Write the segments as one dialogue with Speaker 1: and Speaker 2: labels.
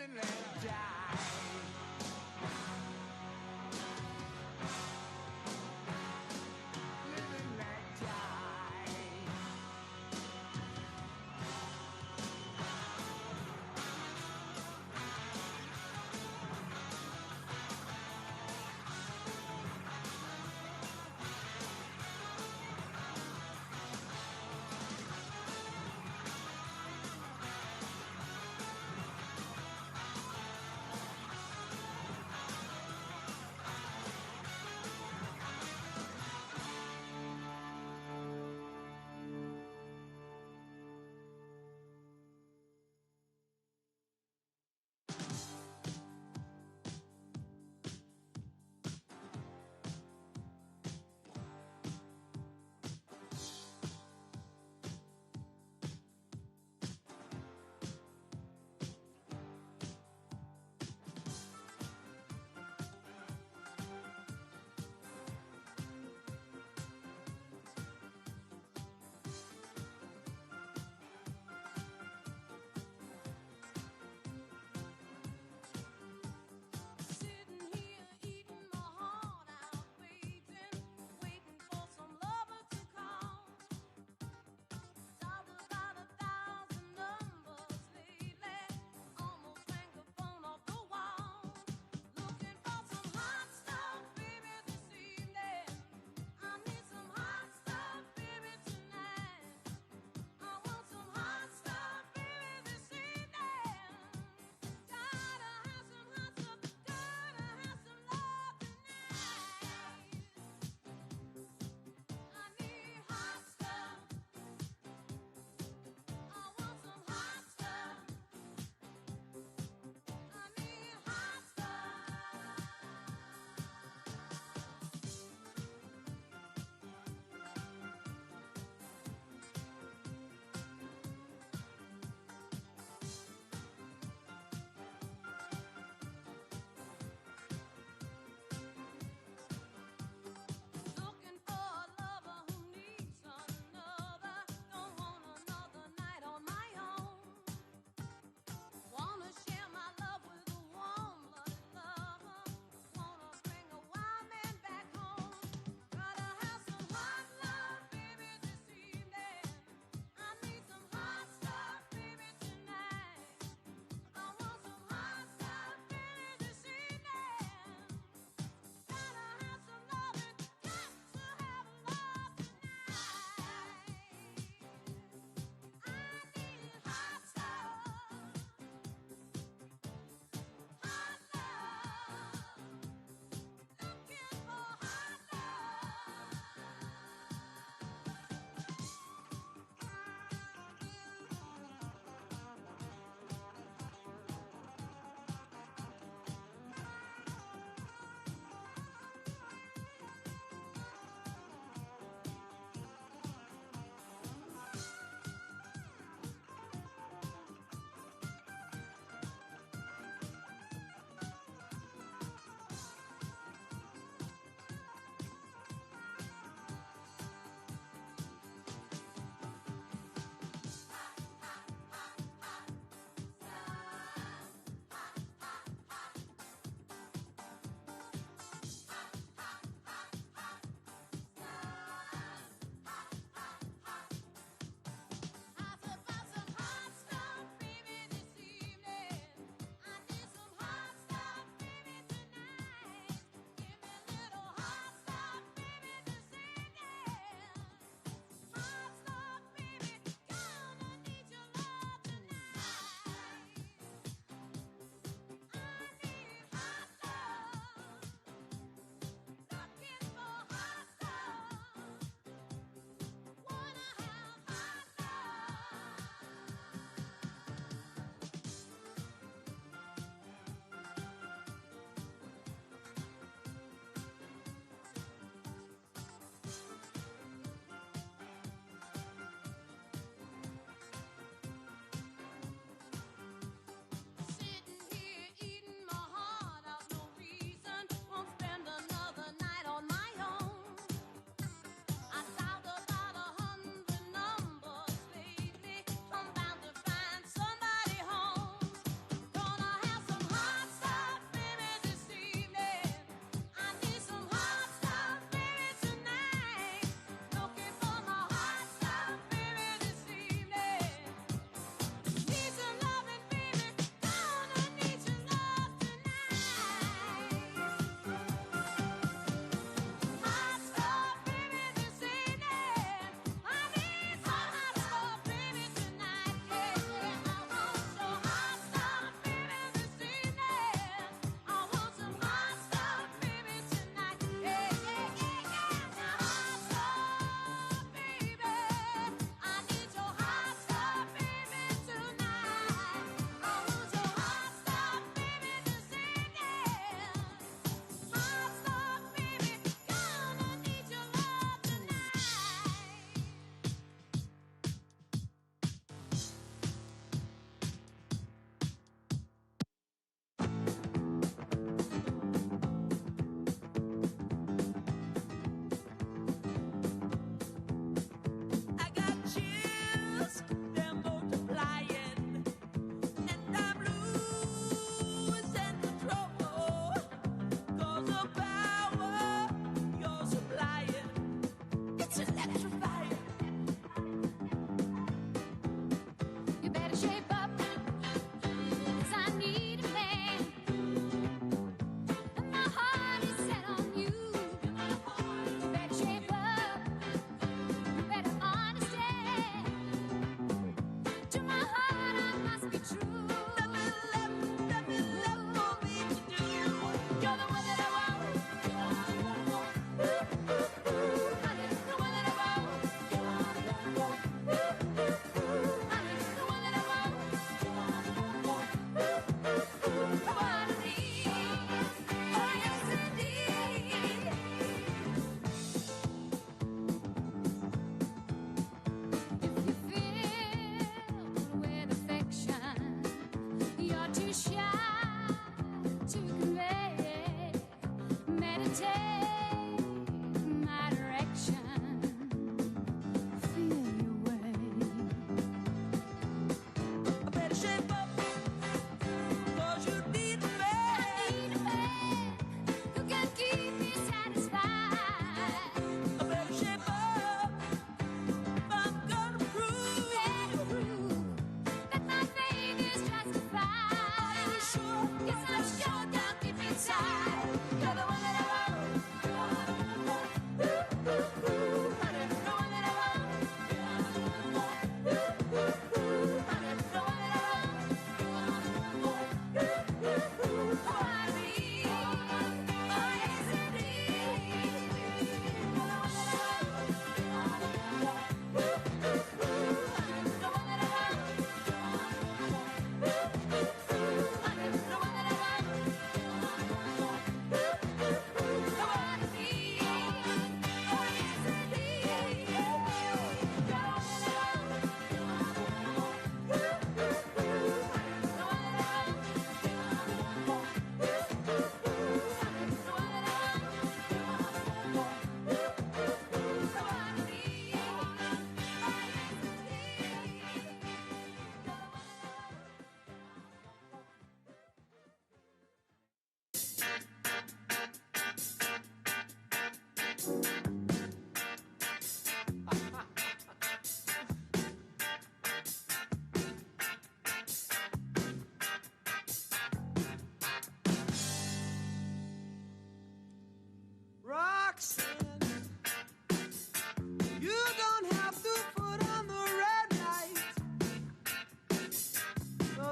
Speaker 1: and let die. Live and let die.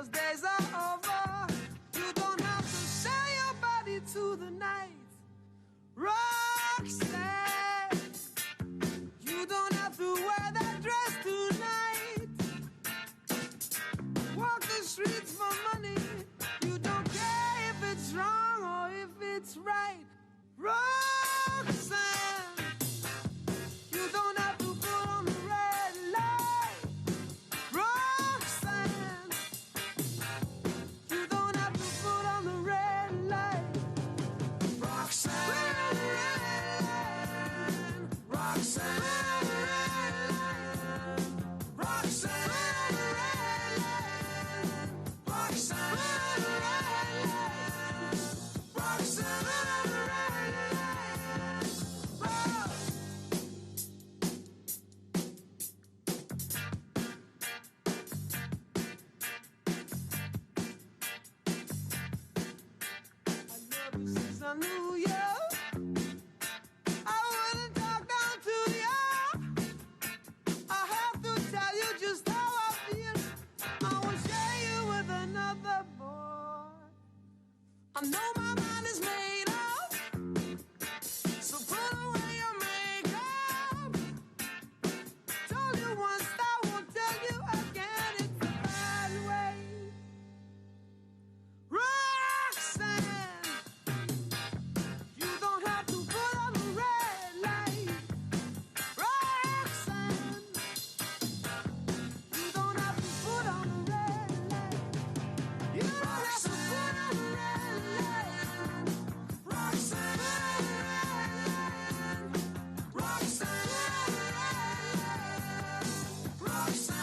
Speaker 1: those days are over. You don't have to sell your body to the night. Roxanne, you don't have to wear that dress tonight. Walk the streets for money. You don't care if it's wrong or if it's right. Roxanne, you don't have to put on the red light. Roxanne, you don't have to put on the red light. Roxanne, Roxanne, Roxanne, Roxanne, Roxanne. Since I knew you, I wouldn't talk down to you. I have to tell you just how I feel. I won't share you with another boy. I know my mind is made up, so put away your makeup. Told you once, I won't tell you again. It's a bad way. Roxanne, you don't have to put on the red light. Roxanne, you don't have to put on the red light. You don't have to put on the red light. Roxanne, Roxanne, Roxanne,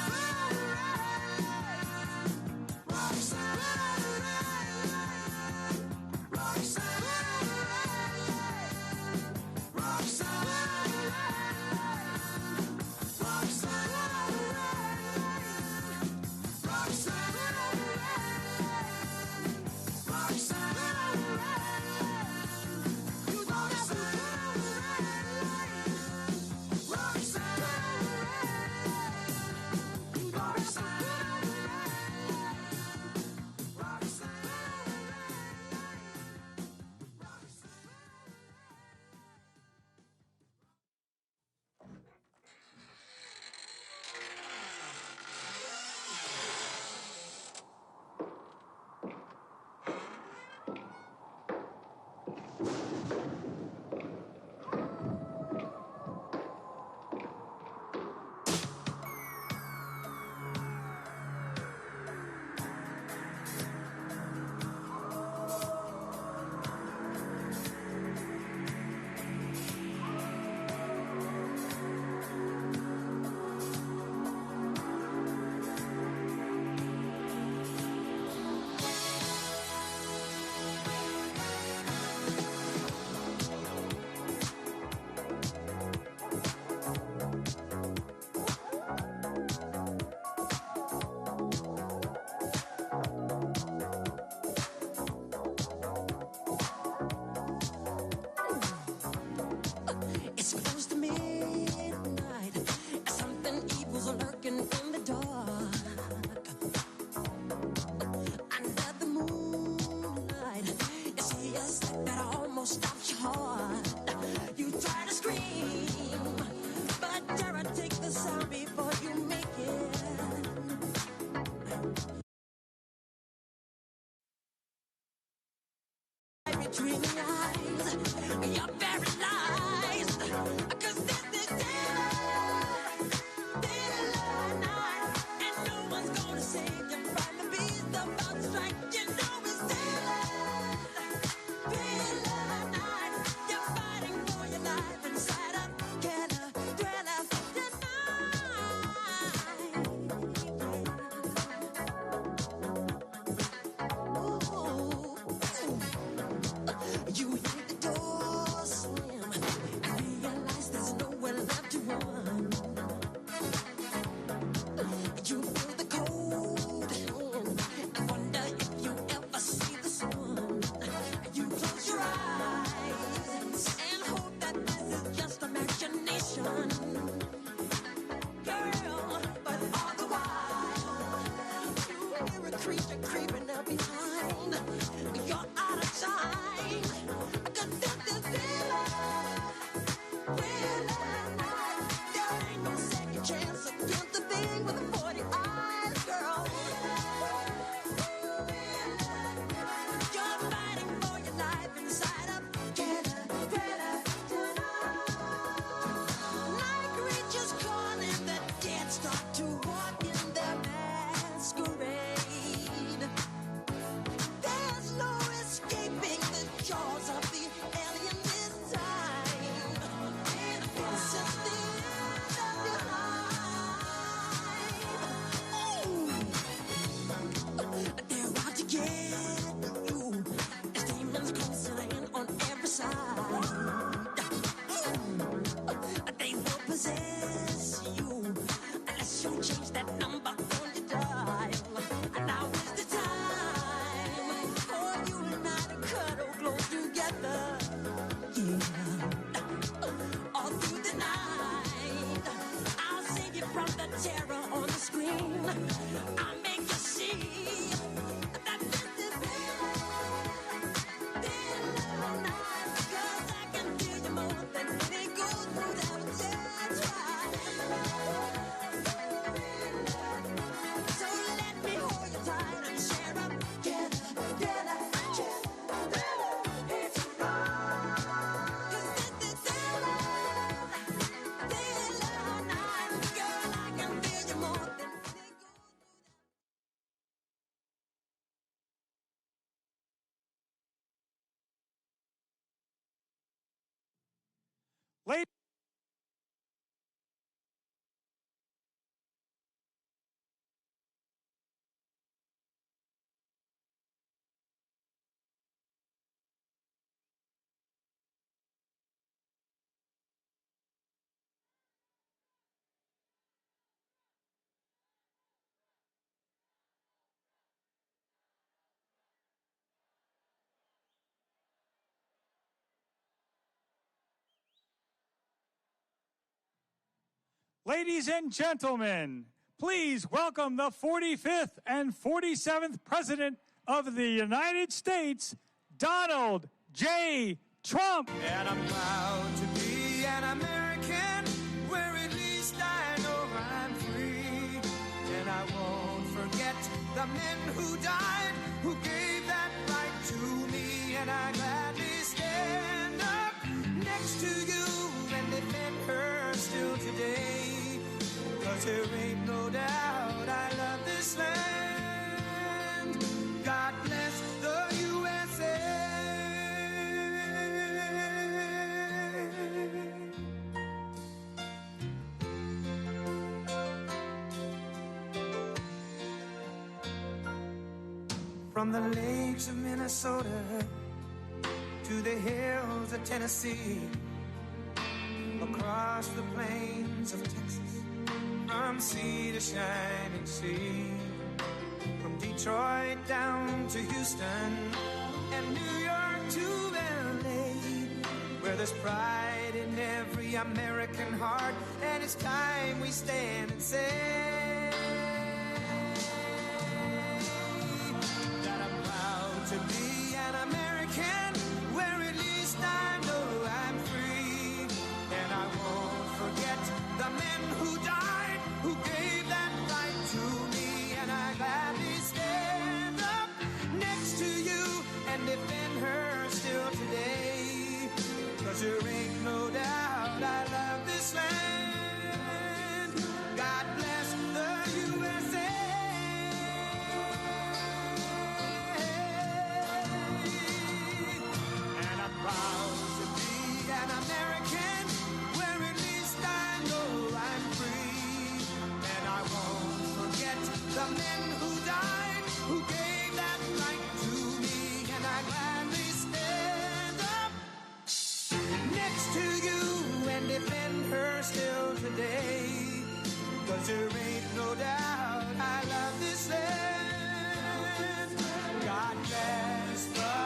Speaker 1: Roxanne, it's close to midnight. Something evil's lurking in the dark. Under the moonlight, you see a sight that almost stops your heart. You try to scream, but terror takes the sound before you make it. Between the eyes, you're paralyzed. 'Cause this is daylight night, and no one's gonna save you from the beast about to strike. You know it's daylight night. You're fighting for your life inside a killer thriller tonight. Ooh. You hear the door slam.
Speaker 2: Ladies and gentlemen, please welcome the 45th and 47th President of the United States, Donald J. Trump.
Speaker 1: And I'm proud to be an American, where at least I know I'm free. And I won't forget the men who died, who gave that right to me. And I gladly stand up next to you and defend her still today. 'Cause there ain't no doubt I love this land. God bless the USA. From the lakes of Minnesota to the hills of Tennessee, across the plains of Texas, from sea to shining sea, from Detroit down to Houston and New York to LA, where there's pride in every American heart, and it's time we stand and say that I'm proud to be an American, where at least I know I'm free. And I won't forget the men who died, who gave that right to me. And I gladly stand up next to you and defend her still today. 'Cause there ain't no doubt I love this land. God bless the USA. And I'm proud to be an American, where at least I know I'm free. And I won't forget the men who died, who gave that right to me. And I gladly stand up next to you and defend her still today. 'Cause there ain't no doubt I love this land. God bless the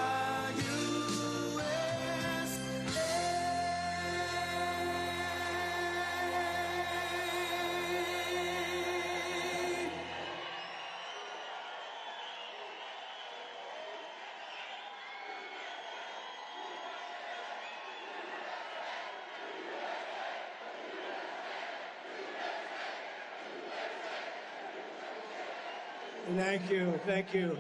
Speaker 3: Thank you, thank you.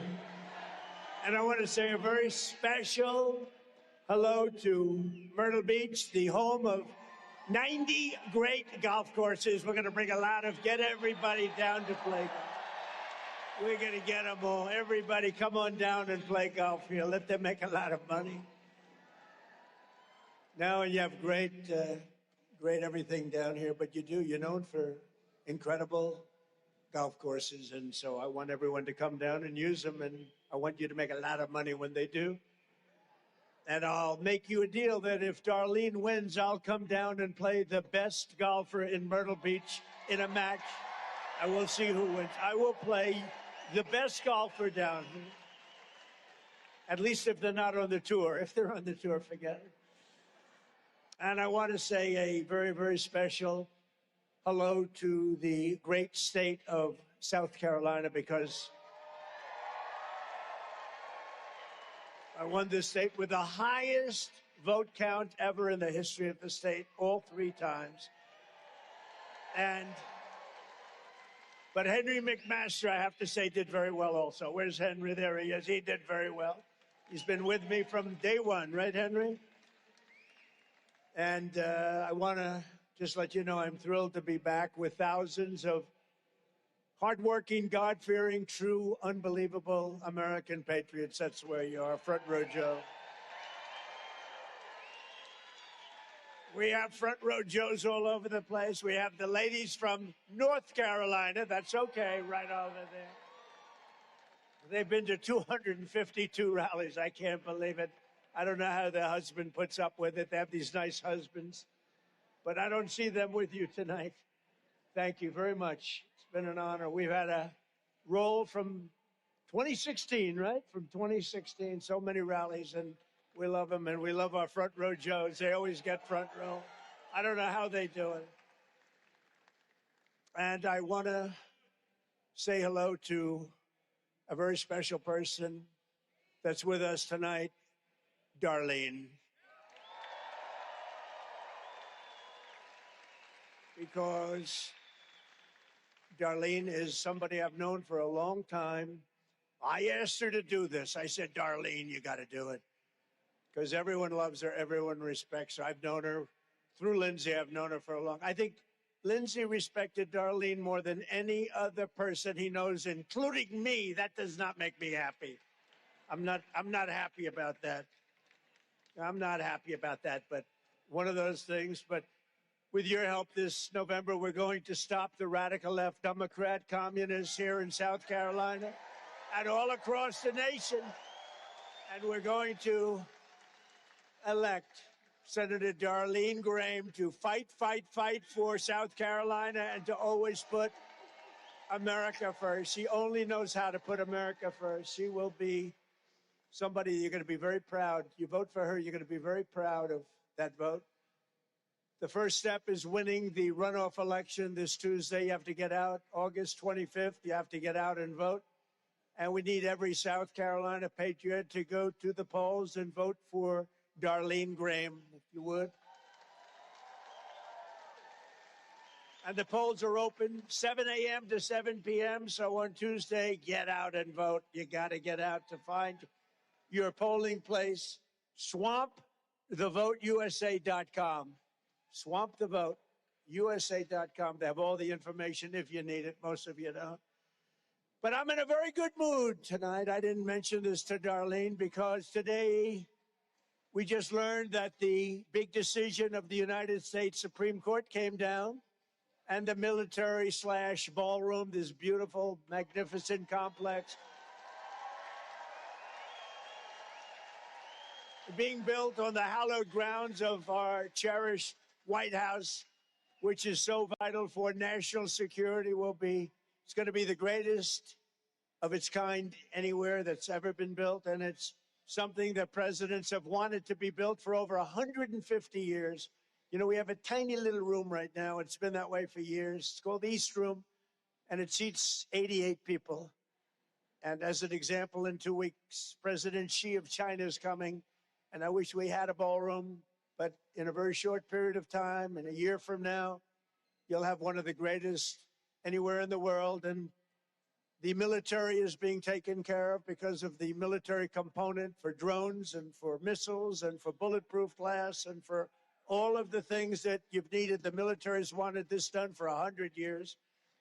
Speaker 3: And I want to say a very special hello to Myrtle Beach, the home of 90 great golf courses. We're going to bring get everybody down to play golf. We're going to get them all. Everybody come on down and play golf here. Let them make a lot of money. Now you have great everything down here, but you're known for incredible golf courses, and so I want everyone to come down and use them, and I want you to make a lot of money when they do. And I'll make you a deal that if Darlene wins, I'll come down and play the best golfer in Myrtle Beach in a match, and we'll see who wins. I will play the best golfer down here, at least if they're not on the tour. If they're on the tour, forget it. And I want to say a very, very special hello to the great state of South Carolina, because I won this state with the highest vote count ever in the history of the state, all 3 times. But Henry McMaster, I have to say, did very well also. Where's Henry? There he is. He did very well. He's been with me from day one, right, Henry? And I want to just let you know I'm thrilled to be back with thousands of hardworking, God-fearing, true, unbelievable American patriots. That's where you are, front row Joe. We have front row Joes all over the place. We have the ladies from North Carolina. That's okay, right over there. They've been to 252 rallies. I can't believe it. I don't know how their husband puts up with it. They have these nice husbands. But I don't see them with you tonight. Thank you very much. It's been an honor. We've had a roll from 2016, right? From 2016, so many rallies, and we love them, and we love our front row Joes. They always get front row. I don't know how they do it. And I want to say hello to a very special person that's with us tonight, Darlene. Because Darlene is somebody I've known for a long time. I asked her to do this. I said, Darlene, you got to do it. Because everyone loves her, everyone respects her. I've known her through Lindsay. I've known her for a long time. I think Lindsay respected Darlene more than any other person he knows, including me. That does not make me happy. I'm not happy about that. I'm not happy about that, but one of those things. But with your help this November, we're going to stop the radical left Democrat communists here in South Carolina and all across the nation. And we're going to elect Senator Darlene Graham to fight for South Carolina and to always put America first. She only knows how to put America first. She will be somebody you're going to be very proud. You vote for her, you're going to be very proud of that vote. The first step is winning the runoff election this Tuesday. You have to get out August 25th. You have to get out and vote. And we need every South Carolina patriot to go to the polls and vote for Darlene Graham, if you would. And the polls are open 7 a.m. to 7 p.m. So on Tuesday, get out and vote. You got to get out to find your polling place. SwampTheVoteUSA.com. SwampTheVoteUSA.com. They have all the information if you need it. Most of you don't. But I'm in a very good mood tonight. I didn't mention this to Darlene because today we just learned that the big decision of the United States Supreme Court came down, and the military/ballroom, this beautiful, magnificent complex, being built on the hallowed grounds of our cherished White House, which is so vital for national security, it's going to be the greatest of its kind anywhere that's ever been built. And it's something that presidents have wanted to be built for over 150 years. You know, we have a tiny little room right now. It's been that way for years. It's called the East Room, and it seats 88 people. And as an example, in 2 weeks, President Xi of China is coming. And I wish we had a ballroom, but in a very short period of time, in a year from now, you'll have one of the greatest anywhere in the world. And the military is being taken care of because of the military component for drones and for missiles and for bulletproof glass and for all of the things that you've needed. The military's wanted this done for 100 years,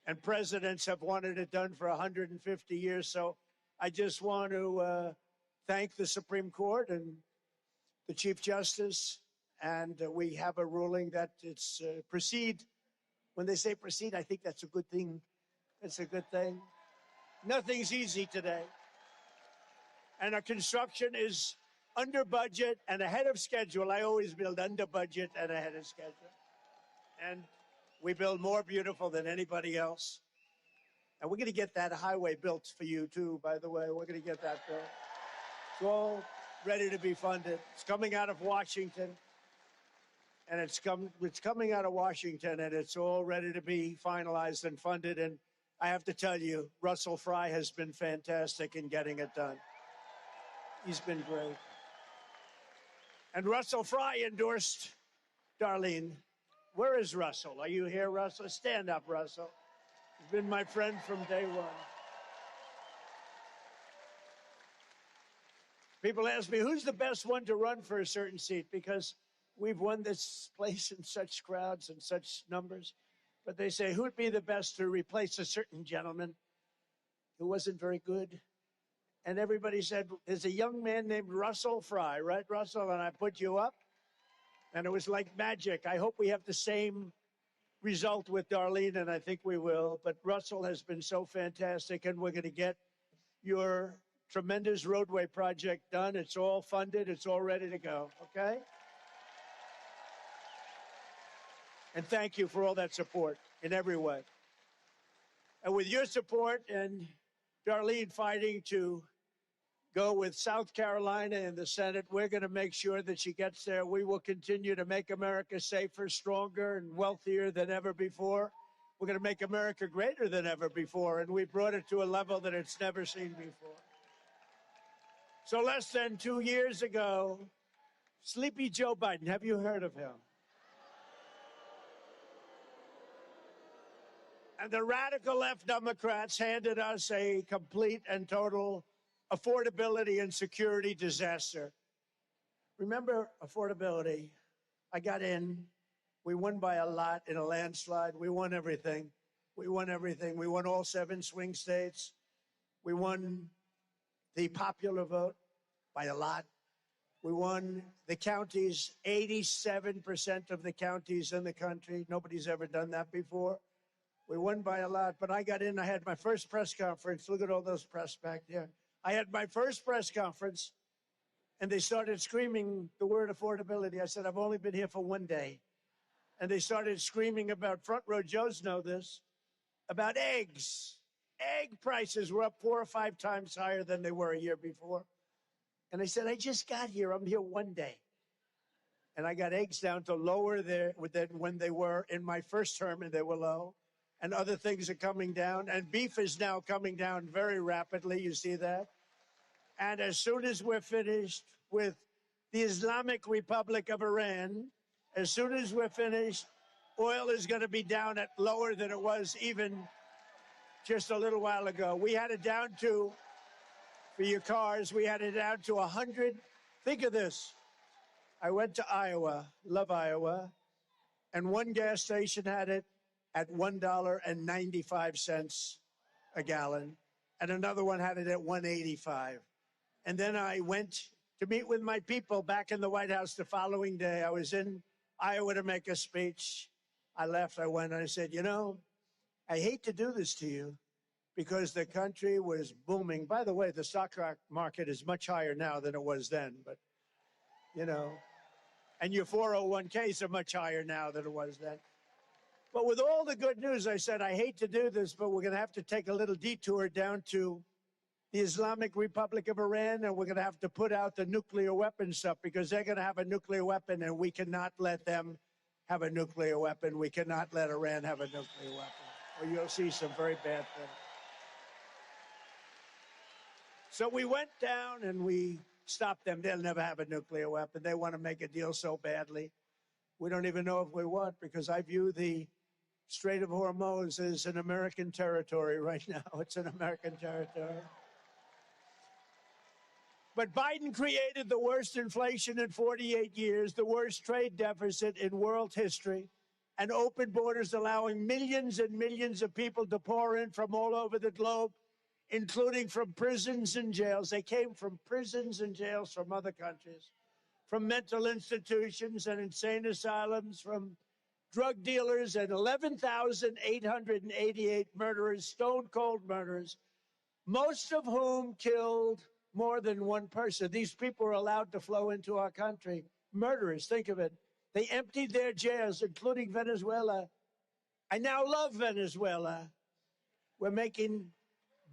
Speaker 3: and presidents have wanted it done for 150 years. So I just want to thank the Supreme Court and the Chief Justice, and we have a ruling that it's proceed. When they say proceed, I think that's a good thing. It's a good thing. Nothing's easy today. And our construction is under budget and ahead of schedule. I always build under budget and ahead of schedule. And we build more beautiful than anybody else. And we're going to get that highway built for you, too, by the way. We're going to get that built. It's all ready to be funded. It's coming out of Washington. And it's coming out of Washington, and it's all ready to be finalized and funded. And I have to tell you, Russell Fry has been fantastic in getting it done. He's been great. And Russell Fry endorsed Darlene. Where is Russell? Are you here, Russell? Stand up, Russell. He's been my friend from day one. People ask me, who's the best one to run for a certain seat? Because we've won this place in such crowds and such numbers. But they say, who would be the best to replace a certain gentleman who wasn't very good? And everybody said, there's a young man named Russell Fry, right, Russell? And I put you up. And it was like magic. I hope we have the same result with Darlene, and I think we will. But Russell has been so fantastic, and we're going to get your tremendous roadway project done. It's all funded. It's all ready to go, okay? And thank you for all that support in every way. And with your support and Darlene fighting to go with South Carolina in the Senate, we're going to make sure that she gets there. We will continue to make America safer, stronger, and wealthier than ever before. We're going to make America greater than ever before, and we brought it to a level that it's never seen before. So less than 2 years ago, Sleepy Joe Biden, have you heard of him? And the radical left Democrats handed us a complete and total affordability and security disaster. Remember affordability? I got in. We won by a lot in a landslide. We won everything. We won everything. We won all 7 swing states. We won the popular vote by a lot. We won the counties, 87% of the counties in the country. Nobody's ever done that before. We won by a lot, but I got in. I had my first press conference. Look at all those press back there. I had my first press conference, and they started screaming the word affordability. I said, I've only been here for 1 day. And they started screaming about, front row Joes know this, about eggs. Egg prices were up 4 or 5 times higher than they were a year before. And I said, I just got here. I'm here 1 day. And I got eggs down to lower there than when they were in my first term, and they were low. And other things are coming down. And beef is now coming down very rapidly. You see that? And as soon as we're finished with the Islamic Republic of Iran, as soon as we're finished, oil is going to be down at lower than it was even just a little while ago. We had it down to, for your cars, we had it down to 100. Think of this. I went to Iowa, love Iowa, and one gas station had it at $1.95 a gallon, and another one had it at $1.85. And then I went to meet with my people back in the White House the following day. I was in Iowa to make a speech. I left, I went, and I said, you know, I hate to do this to you because the country was booming. By the way, the stock market is much higher now than it was then, but, you know, and your 401ks are much higher now than it was then. But with all the good news, I said, I hate to do this, but we're going to have to take a little detour down to the Islamic Republic of Iran, and we're going to have to put out the nuclear weapon stuff because they're going to have a nuclear weapon, and we cannot let them have a nuclear weapon. We cannot let Iran have a nuclear weapon, or you'll see some very bad things. So we went down and we stopped them. They'll never have a nuclear weapon. They want to make a deal so badly. We don't even know if we want, because I view the Strait of Hormuz as an American territory right now. It's an American territory. But Biden created the worst inflation in 48 years, the worst trade deficit in world history, and open borders allowing millions and millions of people to pour in from all over the globe, including from prisons and jails. They came from prisons and jails from other countries, from mental institutions and insane asylums, from drug dealers, and 11,888 murderers, stone-cold murderers, most of whom killed more than one person. These people were allowed to flow into our country. Murderers, think of it. They emptied their jails, including Venezuela. I now love Venezuela. We're making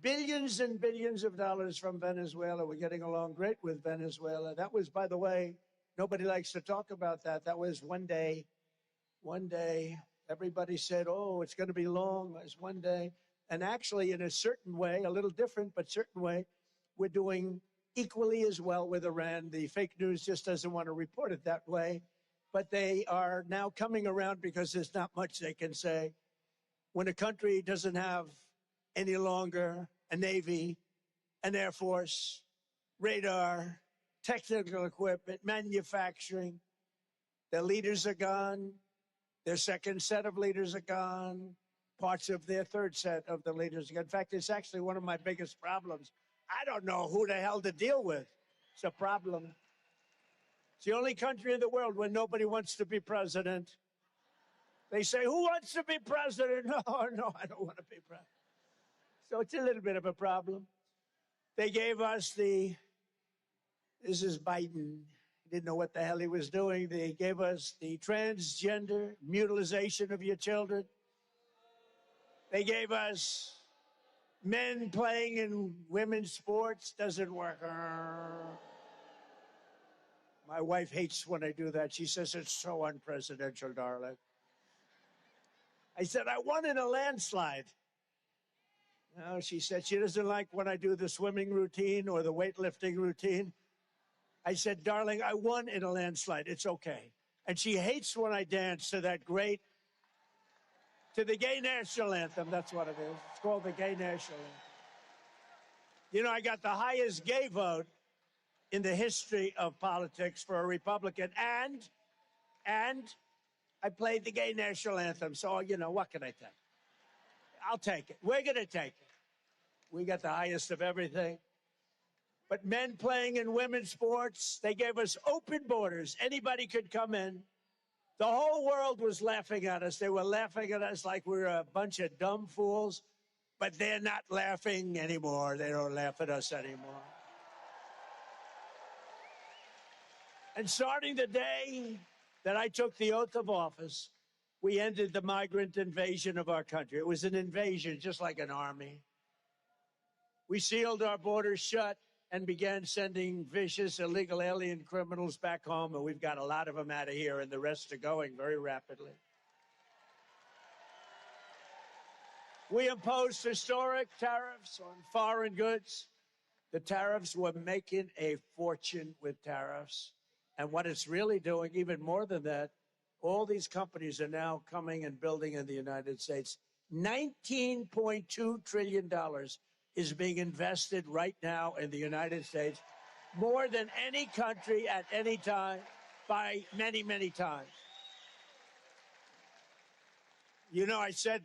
Speaker 3: billions and billions of dollars from Venezuela. We're getting along great with Venezuela. That was, by the way, nobody likes to talk about that. That was 1 day. 1 day. Everybody said, oh, it's going to be long. It was 1 day. And actually, in a certain way, a little different, but certain way, we're doing equally as well with Iran. The fake news just doesn't want to report it that way. But they are now coming around because there's not much they can say. When a country doesn't have any longer a Navy, an Air Force, radar, technical equipment, manufacturing, their leaders are gone. Their second set of leaders are gone. Parts of their third set of the leaders are gone. In fact, it's actually one of my biggest problems. I don't know who the hell to deal with. It's a problem. It's the only country in the world where nobody wants to be president. They say, who wants to be president? No, no, I don't want to be president. So it's a little bit of a problem. They gave us this is Biden. He didn't know what the hell he was doing. They gave us the transgender mutilization of your children. They gave us men playing in women's sports. Doesn't work. My wife hates when I do that. She says it's so unpresidential, darling. I said, I won in a landslide. No, she said she doesn't like when I do the swimming routine or the weightlifting routine. I said, darling, I won in a landslide. It's okay. And she hates when I dance to the gay national anthem. That's what it is. It's called the gay national anthem. You know, I got the highest gay vote in the history of politics for a Republican, and I played the gay national anthem. So, you know, what can I tell you? I'll take it. We're going to take it. We got the highest of everything. But men playing in women's sports, they gave us open borders. Anybody could come in. The whole world was laughing at us. They were laughing at us like we were a bunch of dumb fools. But they're not laughing anymore. They don't laugh at us anymore. And starting the day that I took the oath of office, we ended the migrant invasion of our country. It was an invasion, just like an army. We sealed our borders shut and began sending vicious illegal alien criminals back home, and we've got a lot of them out of here, and the rest are going very rapidly. We imposed historic tariffs on foreign goods. The tariffs were making a fortune with tariffs. And what it's really doing, even more than that, all these companies are now coming and building in the United States. $19.2 trillion is being invested right now in the United States, more than any country at any time by many, many times. You know, I said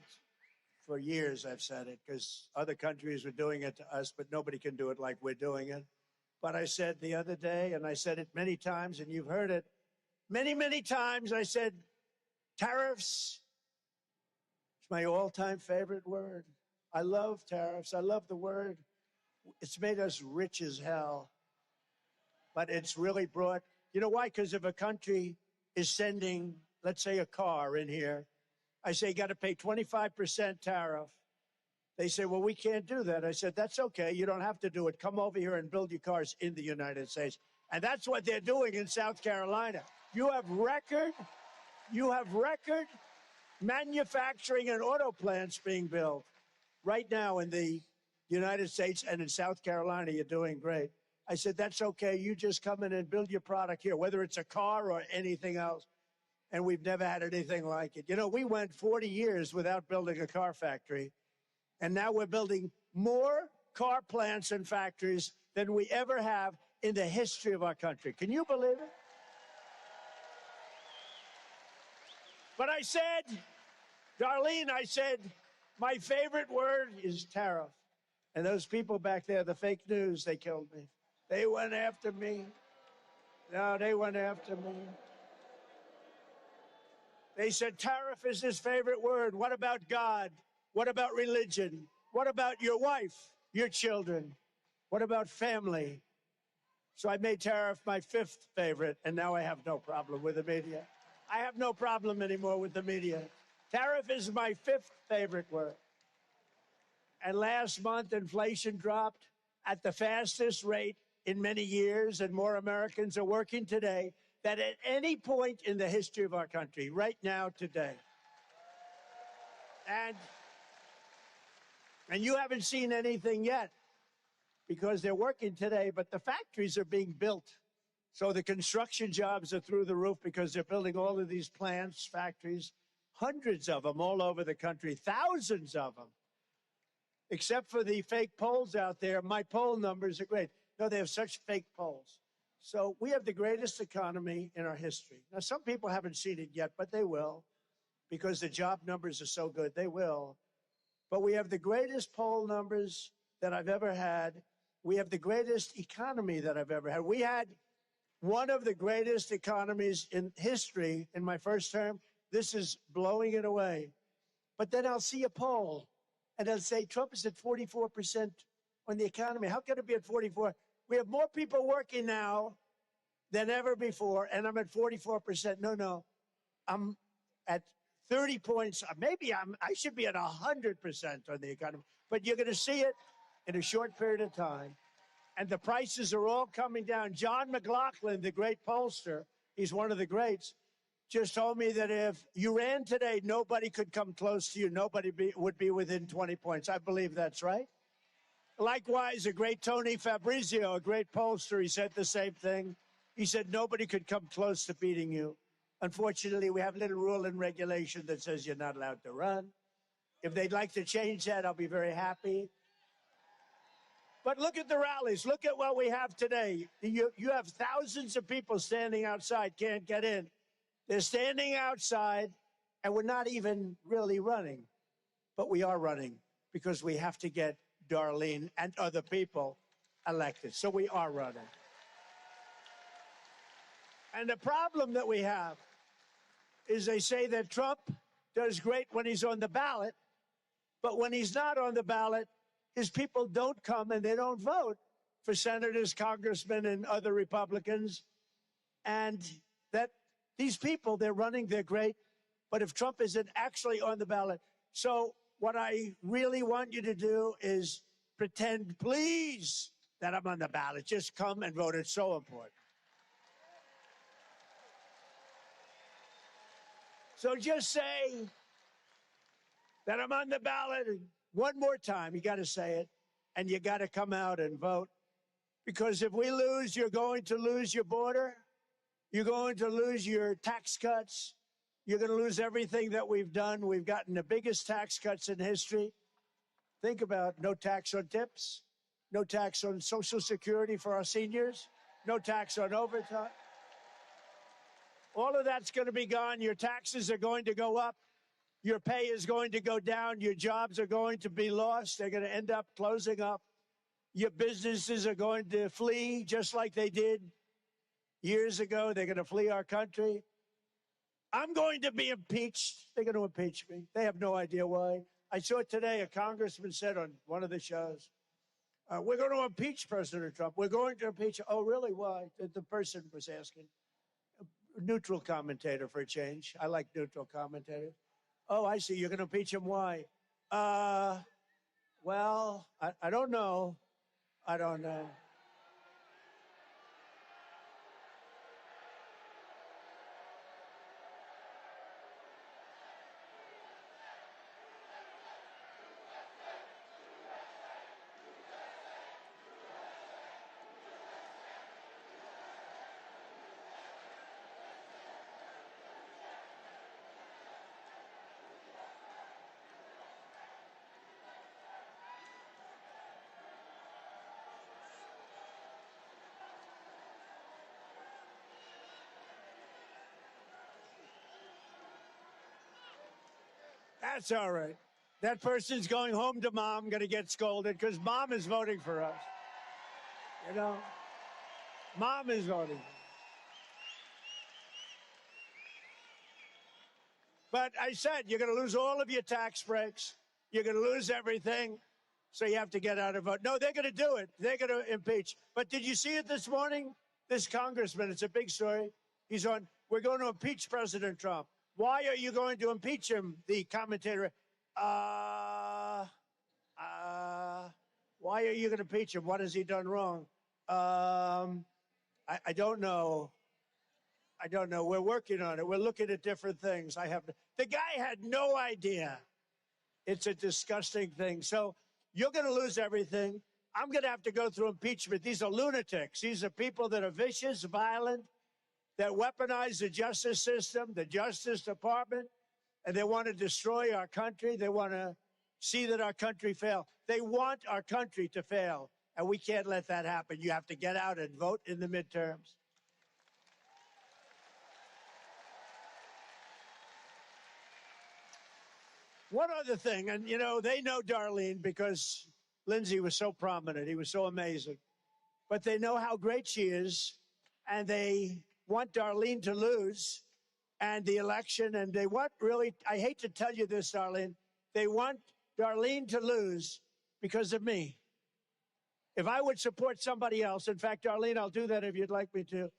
Speaker 3: for years, I've said it, because other countries were doing it to us, but nobody can do it like we're doing it. But I said the other day, and I said it many times, and you've heard it many, many times, I said, tariffs is my all-time favorite word. I love tariffs. I love the word. It's made us rich as hell. But it's really brought, you know why? Because if a country is sending, let's say, a car in here, I say, you got to pay 25% tariff. They say, well, we can't do that. I said, that's okay. You don't have to do it. Come over here and build your cars in the United States. And that's what they're doing in South Carolina. You have record manufacturing and auto plants being built right now in the United States, and in South Carolina, you're doing great. I said, that's okay. You just come in and build your product here, whether it's a car or anything else. And we've never had anything like it. You know, we went 40 years without building a car factory, and now we're building more car plants and factories than we ever have in the history of our country. Can you believe it? But I said, Darlene, I said, my favorite word is tariff. And those people back there, the fake news, they killed me. They went after me. No, they went after me. They said tariff is his favorite word. What about God? What about religion? What about your wife, your children? What about family? So I made tariff my fifth favorite, and now I have no problem with the media. I have no problem anymore with the media. Tariff is my fifth favorite word. And last month, inflation dropped at the fastest rate in many years, and more Americans are working today than at any point in the history of our country, right now, today. And you haven't seen anything yet because they're working today, but the factories are being built. So the construction jobs are through the roof because they're building all of these plants, factories, hundreds of them all over the country, thousands of them. Except for the fake polls out there, my poll numbers are great. No, they have such fake polls. So we have the greatest economy in our history. Now, some people haven't seen it yet, but they will, because the job numbers are so good. They will. But we have the greatest poll numbers that I've ever had. We have the greatest economy that I've ever had. We had one of the greatest economies in history in my first term. This is blowing it away. But then I'll see a poll, and they'll say Trump is at 44% on the economy. How can it be at 44? We have more people working now than ever before, and I'm at 44%. No, I'm at 30 points. Maybe I should be at 100% on the economy. But you're going to see it in a short period of time. And the prices are all coming down. John McLaughlin, the great pollster, he's one of the greats, just told me that if you ran today, nobody could come close to you. Nobody would be within 20 points. I believe that's right. Likewise, a great Tony Fabrizio, a great pollster, he said the same thing. He said nobody could come close to beating you. Unfortunately, we have a little rule and regulation that says you're not allowed to run. If they'd like to change that, I'll be very happy. But look at the rallies. Look at what we have today. You have thousands of people standing outside, can't get in. They're standing outside, and we're not even really running. But we are running because we have to get Darlene and other people elected. So we are running. And the problem that we have is they say that Trump does great when he's on the ballot, but when he's not on the ballot, his people don't come and they don't vote for senators, congressmen, and other Republicans. And that these people, they're running, they're great, but if Trump isn't actually on the ballot. So what I really want you to do is pretend, please, that I'm on the ballot. Just come and vote. It's so important. So just say that I'm on the ballot. One more time, you got to say it, and you got to come out and vote. Because if we lose, you're going to lose your border. You're going to lose your tax cuts. You're going to lose everything that we've done. We've gotten the biggest tax cuts in history. Think about no tax on tips, no tax on Social Security for our seniors, no tax on overtime. All of that's going to be gone. Your taxes are going to go up. Your pay is going to go down. Your jobs are going to be lost. They're going to end up closing up. Your businesses are going to flee just like they did years ago. They're going to flee our country. I'm going to be impeached. They're going to impeach me. They have no idea why. I saw it today. A congressman said on one of the shows, we're going to impeach President Trump. We're going to impeach him. Oh, really? Why? The person was asking. A neutral commentator for a change. I like neutral commentators. Oh, I see. You're going to impeach him. Why? Well, I don't know. I don't know. That's all right. That person's going home to mom, going to get scolded because mom is voting for us. You know, mom is voting. But I said, you're going to lose all of your tax breaks. You're going to lose everything. So you have to get out and vote. No, they're going to do it. They're going to impeach. But did you see it this morning? This congressman, it's a big story. He's on, we're going to impeach President Trump. Why are you going to impeach him? The commentator, why are you going to impeach him? What has he done wrong? I don't know. I don't know. We're working on it. We're looking at different things. The guy had no idea. It's a disgusting thing. So you're going to lose everything. I'm going to have to go through impeachment. These are lunatics. These are people that are vicious, violent, that weaponize the justice system, the Justice Department, and they want to destroy our country. They want to see that our country fail. They want our country to fail, and we can't let that happen. You have to get out and vote in the midterms. One other thing, and you know, they know Darlene because Lindsey was so prominent. He was so amazing. But they know how great she is and they want Darlene to lose and the election, and they want really, I hate to tell you this, Darlene, they want Darlene to lose because of me. If I would support somebody else, in fact, Darlene, I'll do that if you'd like me to.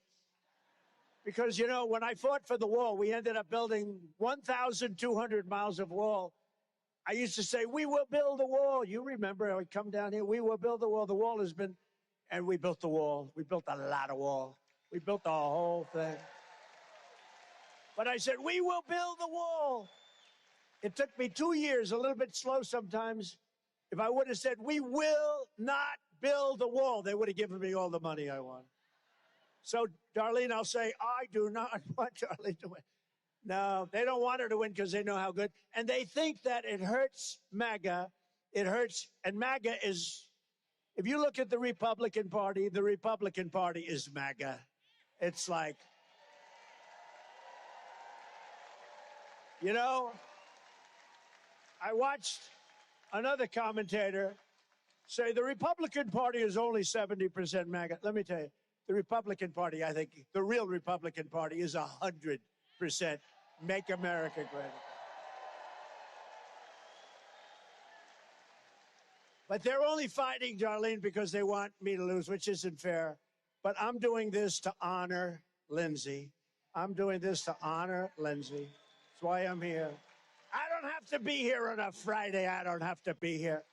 Speaker 3: Because, you know, when I fought for the wall, we ended up building 1,200 miles of wall. I used to say, we will build the wall. You remember, I would come down here, we will build the wall. The wall has been, and we built the wall. We built a lot of wall. We built the whole thing. But I said, we will build the wall. It took me 2 years, a little bit slow sometimes. If I would have said, we will not build the wall, they would have given me all the money I want. So, Darlene, I'll say, I do not want Darlene to win. No, they don't want her to win because they know how good. And they think that it hurts MAGA. It hurts. And MAGA is, if you look at the Republican Party is MAGA. It's like, you know, I watched another commentator say the Republican Party is only 70% MAGA. Let me tell you, the Republican Party, I think, the real Republican Party is 100% Make America Great Again. But they're only fighting, Darlene, because they want me to lose, which isn't fair. But I'm doing this to honor Lindsay. I'm doing this to honor Lindsay. That's why I'm here. I don't have to be here on a Friday. I don't have to be here.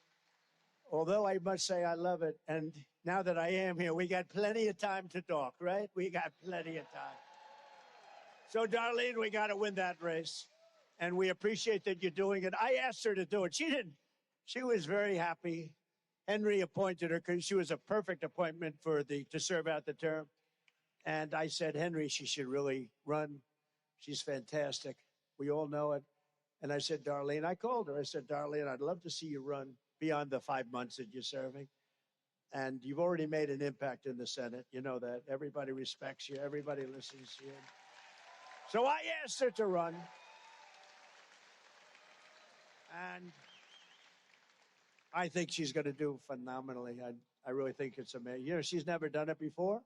Speaker 3: Although I must say I love it. And now that I am here, we got plenty of time to talk, right? We got plenty of time. So, Darlene, we got to win that race. And we appreciate that you're doing it. I asked her to do it. She didn't. She was very happy. Henry appointed her because she was a perfect appointment for to serve out the term. And I said, Henry, she should really run. She's fantastic. We all know it. And I said, Darlene, I called her. I said, Darlene, I'd love to see you run beyond the 5 months that you're serving. And you've already made an impact in the Senate. You know that. Everybody respects you. Everybody listens to you. So I asked her to run. And I think she's going to do phenomenally. I really think it's amazing. You know, she's never done it before,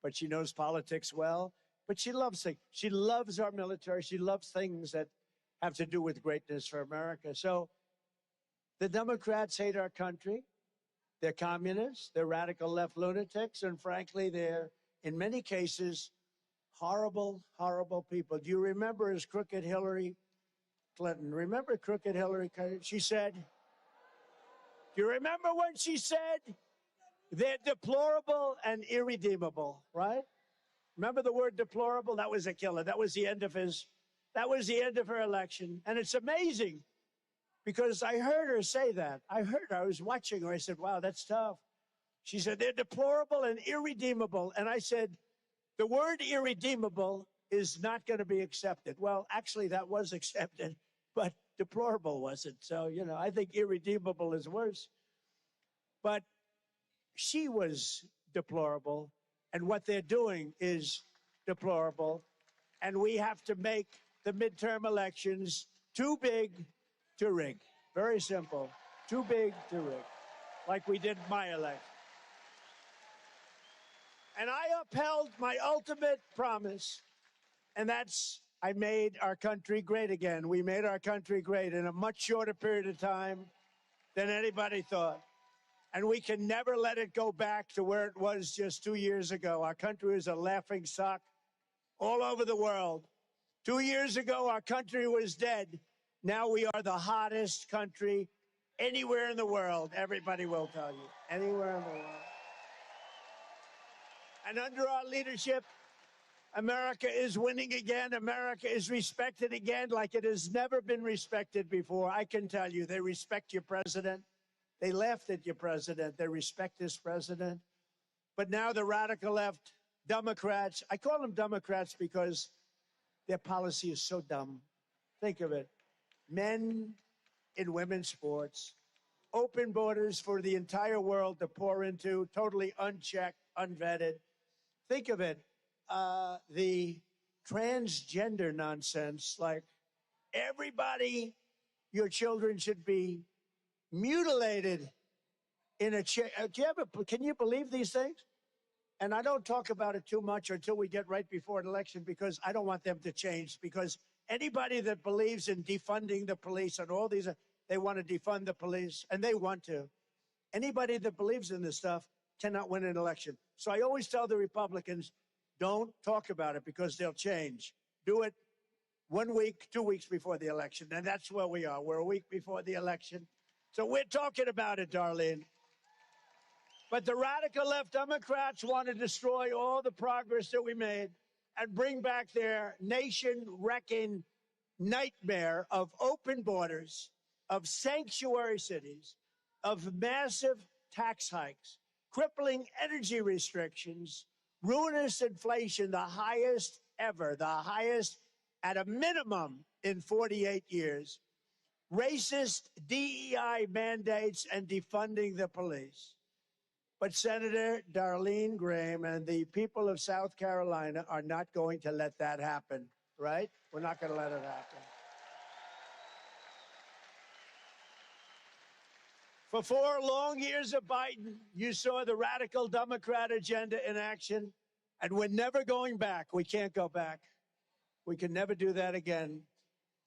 Speaker 3: but she knows politics well. But she loves things. She loves our military. She loves things that have to do with greatness for America. So the Democrats hate our country. They're communists. They're radical left lunatics. And frankly, they're, in many cases, horrible, horrible people. Do you remember as crooked Hillary Clinton? Remember crooked Hillary Clinton? She said, do you remember when she said, they're deplorable and irredeemable, right? Remember the word deplorable? That was a killer. That was the end of her election. And it's amazing because I heard her say that. I was watching her. I said, wow, that's tough. She said, they're deplorable and irredeemable. And I said, the word irredeemable is not going to be accepted. Well, actually, that was accepted, but deplorable wasn't. So, you know, I think irredeemable is worse. But she was deplorable, and what they're doing is deplorable. And we have to make the midterm elections too big to rig. Very simple. Too big to rig, like we did my election. And I upheld my ultimate promise, and that's I made our country great again. We made our country great in a much shorter period of time than anybody thought. And we can never let it go back to where it was just 2 years ago. Our country was a laughing stock all over the world. 2 years ago, our country was dead. Now we are the hottest country anywhere in the world. Everybody will tell you. Anywhere in the world. And under our leadership, America is winning again. America is respected again like it has never been respected before. I can tell you, they respect your president. They laughed at your president. They respect this president. But now the radical left Democrats, I call them Democrats because their policy is so dumb. Think of it. Men in women's sports, open borders for the entire world to pour into, totally unchecked, unvetted. Think of it, the transgender nonsense, like everybody, your children should be mutilated in a chair. Can you believe these things? And I don't talk about it too much until we get right before an election, because I don't want them to change. Because anybody that believes in defunding the police and all these, they want to defund the police, and they want to. Anybody that believes in this stuff cannot win an election. So I always tell the Republicans, don't talk about it, because they'll change. Do it 1 week, 2 weeks before the election. And that's where we are. We're a week before the election. So we're talking about it, Darlene. But the radical left Democrats want to destroy all the progress that we made and bring back their nation-wrecking nightmare of open borders, of sanctuary cities, of massive tax hikes, crippling energy restrictions, ruinous inflation, the highest ever, the highest at a minimum in 48 years, racist DEI mandates, and defunding the police. But Senator Darlene Graham and the people of South Carolina are not going to let that happen, right? We're not going to let it happen. For 4 long years of Biden, you saw the radical Democrat agenda in action, and we're never going back. We can't go back. We can never do that again.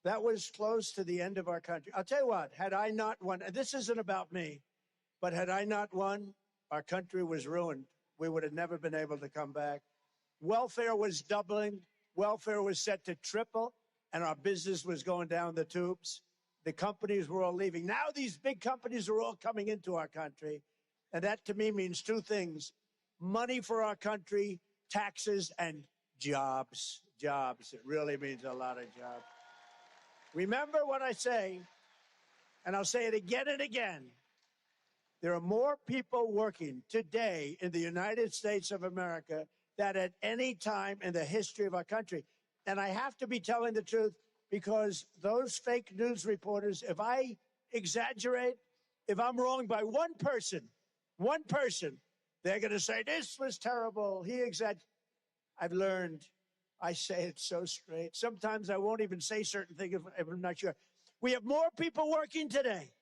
Speaker 3: That was close to the end of our country. I'll tell you what, had I not won, and this isn't about me, but had I not won, our country was ruined. We would have never been able to come back. Welfare was doubling. Welfare was set to triple, and our business was going down the tubes. The companies were all leaving. Now these big companies are all coming into our country. And that to me means 2 things: money for our country, taxes, and jobs. Jobs. It really means a lot of jobs. Remember what I say, and I'll say it again and again. There are more people working today in the United States of America than at any time in the history of our country. And I have to be telling the truth, because those fake news reporters, if I exaggerate, if I'm wrong by one person, they're going to say, this was terrible. He exaggerated. I've learned. I say it so straight. Sometimes I won't even say certain things if I'm not sure. We have more people working today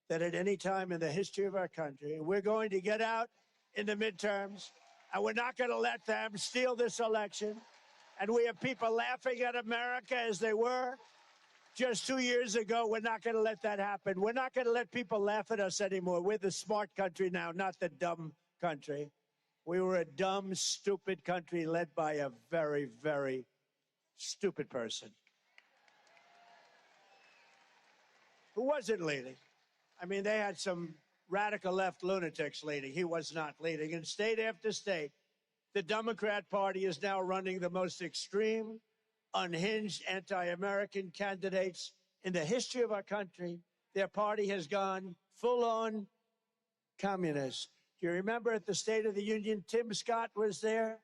Speaker 3: than at any time in the history of our country. And we're going to get out in the midterms, and we're not going to let them steal this election. And we have people laughing at America as they were just 2 years ago. We're not going to let that happen. We're not going to let people laugh at us anymore. We're the smart country now, not the dumb country. We were a dumb, stupid country led by a very, very stupid person who wasn't leading. I mean, they had some radical left lunatics leading. He was not leading. In state after state, the Democrat Party is now running the most extreme, unhinged, anti-American candidates in the history of our country. Their party has gone full-on communist. Do you remember at the State of the Union, Tim Scott was there?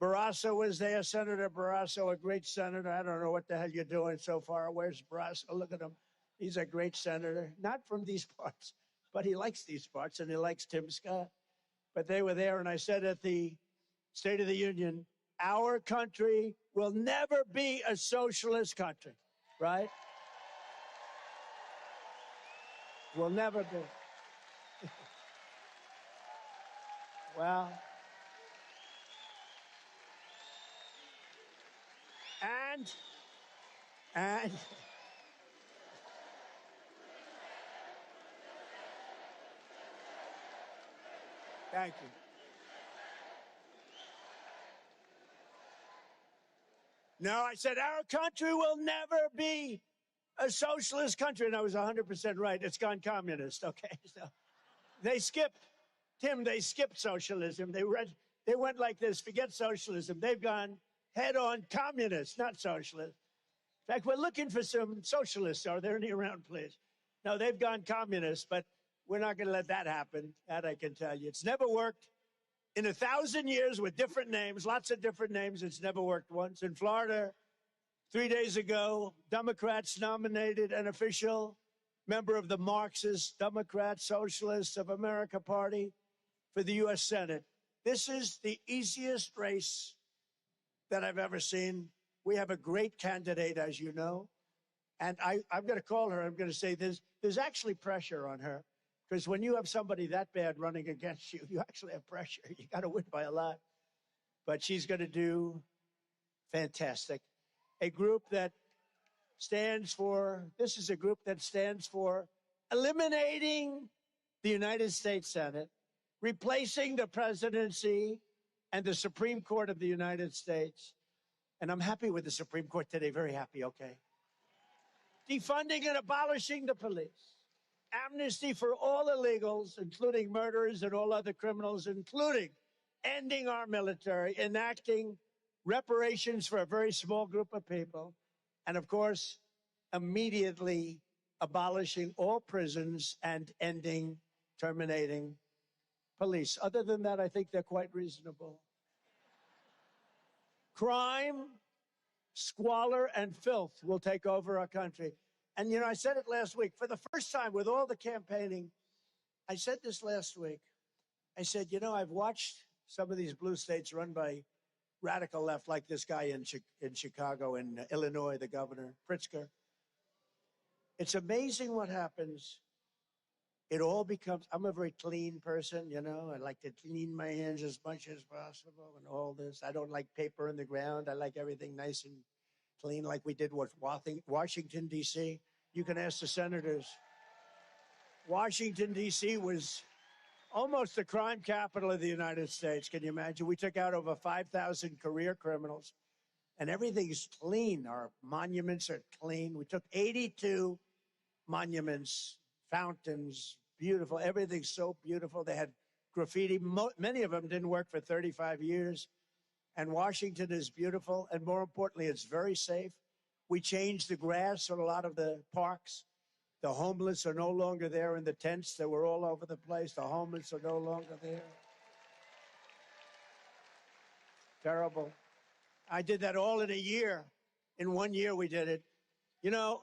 Speaker 3: Barrasso was there, Senator Barrasso, a great senator. I don't know what the hell you're doing so far. Where's Barrasso? Look at him. He's a great senator, not from these parts, but he likes these parts, and he likes Tim Scott. But they were there, and I said at the State of the Union, our country will never be a socialist country, right? Will never be. Well, and thank you. No, I said our country will never be a socialist country, and I was 100% right. It's gone communist, okay? So they skipped. Tim, they skipped socialism. They went like this, forget socialism. They've gone head-on communist, not socialist. In fact, we're looking for some socialists. Are there any around, please? No, they've gone communist, but we're not going to let that happen. That I can tell you. It's never worked. In 1,000 years with different names, lots of different names, it's never worked once. In Florida, 3 days ago, Democrats nominated an official member of the Marxist Democrat Socialists of America Party for the U.S. Senate. This is the easiest race that I've ever seen. We have a great candidate, as you know. And I'm going to call her. I'm going to say there's actually pressure on her. Because when you have somebody that bad running against you, you actually have pressure. You got to win by a lot. But she's going to do fantastic. A group that stands for, this is a group that stands for eliminating the United States Senate, replacing the presidency and the Supreme Court of the United States. And I'm happy with the Supreme Court today, very happy, okay? Defunding and abolishing the police. Amnesty for all illegals, including murderers and all other criminals, including ending our military, enacting reparations for a very small group of people, and of course, immediately abolishing all prisons and terminating police. Other than that, I think they're quite reasonable. Crime, squalor, and filth will take over our country. And, you know, I said it last week. For the first time with all the campaigning, I said this last week. I said, you know, I've watched some of these blue states run by radical left, like this guy in Chicago, in Illinois, the governor, Pritzker. It's amazing what happens. It all becomes, I'm a very clean person, you know. I like to clean my hands as much as possible and all this. I don't like paper in the ground. I like everything nice and clean, like we did with Washington, D.C. You can ask the senators. Washington, D.C. was almost the crime capital of the United States. Can you imagine? We took out over 5,000 career criminals, and everything's clean. Our monuments are clean. We took 82 monuments, fountains, beautiful. Everything's so beautiful. They had graffiti. Many of them didn't work for 35 years. And Washington is beautiful. And more importantly, it's very safe. We changed the grass in a lot of the parks. The homeless are no longer there in the tents that were all over the place. The homeless are no longer there. Terrible. I did that all in a year. In 1 year, we did it. You know,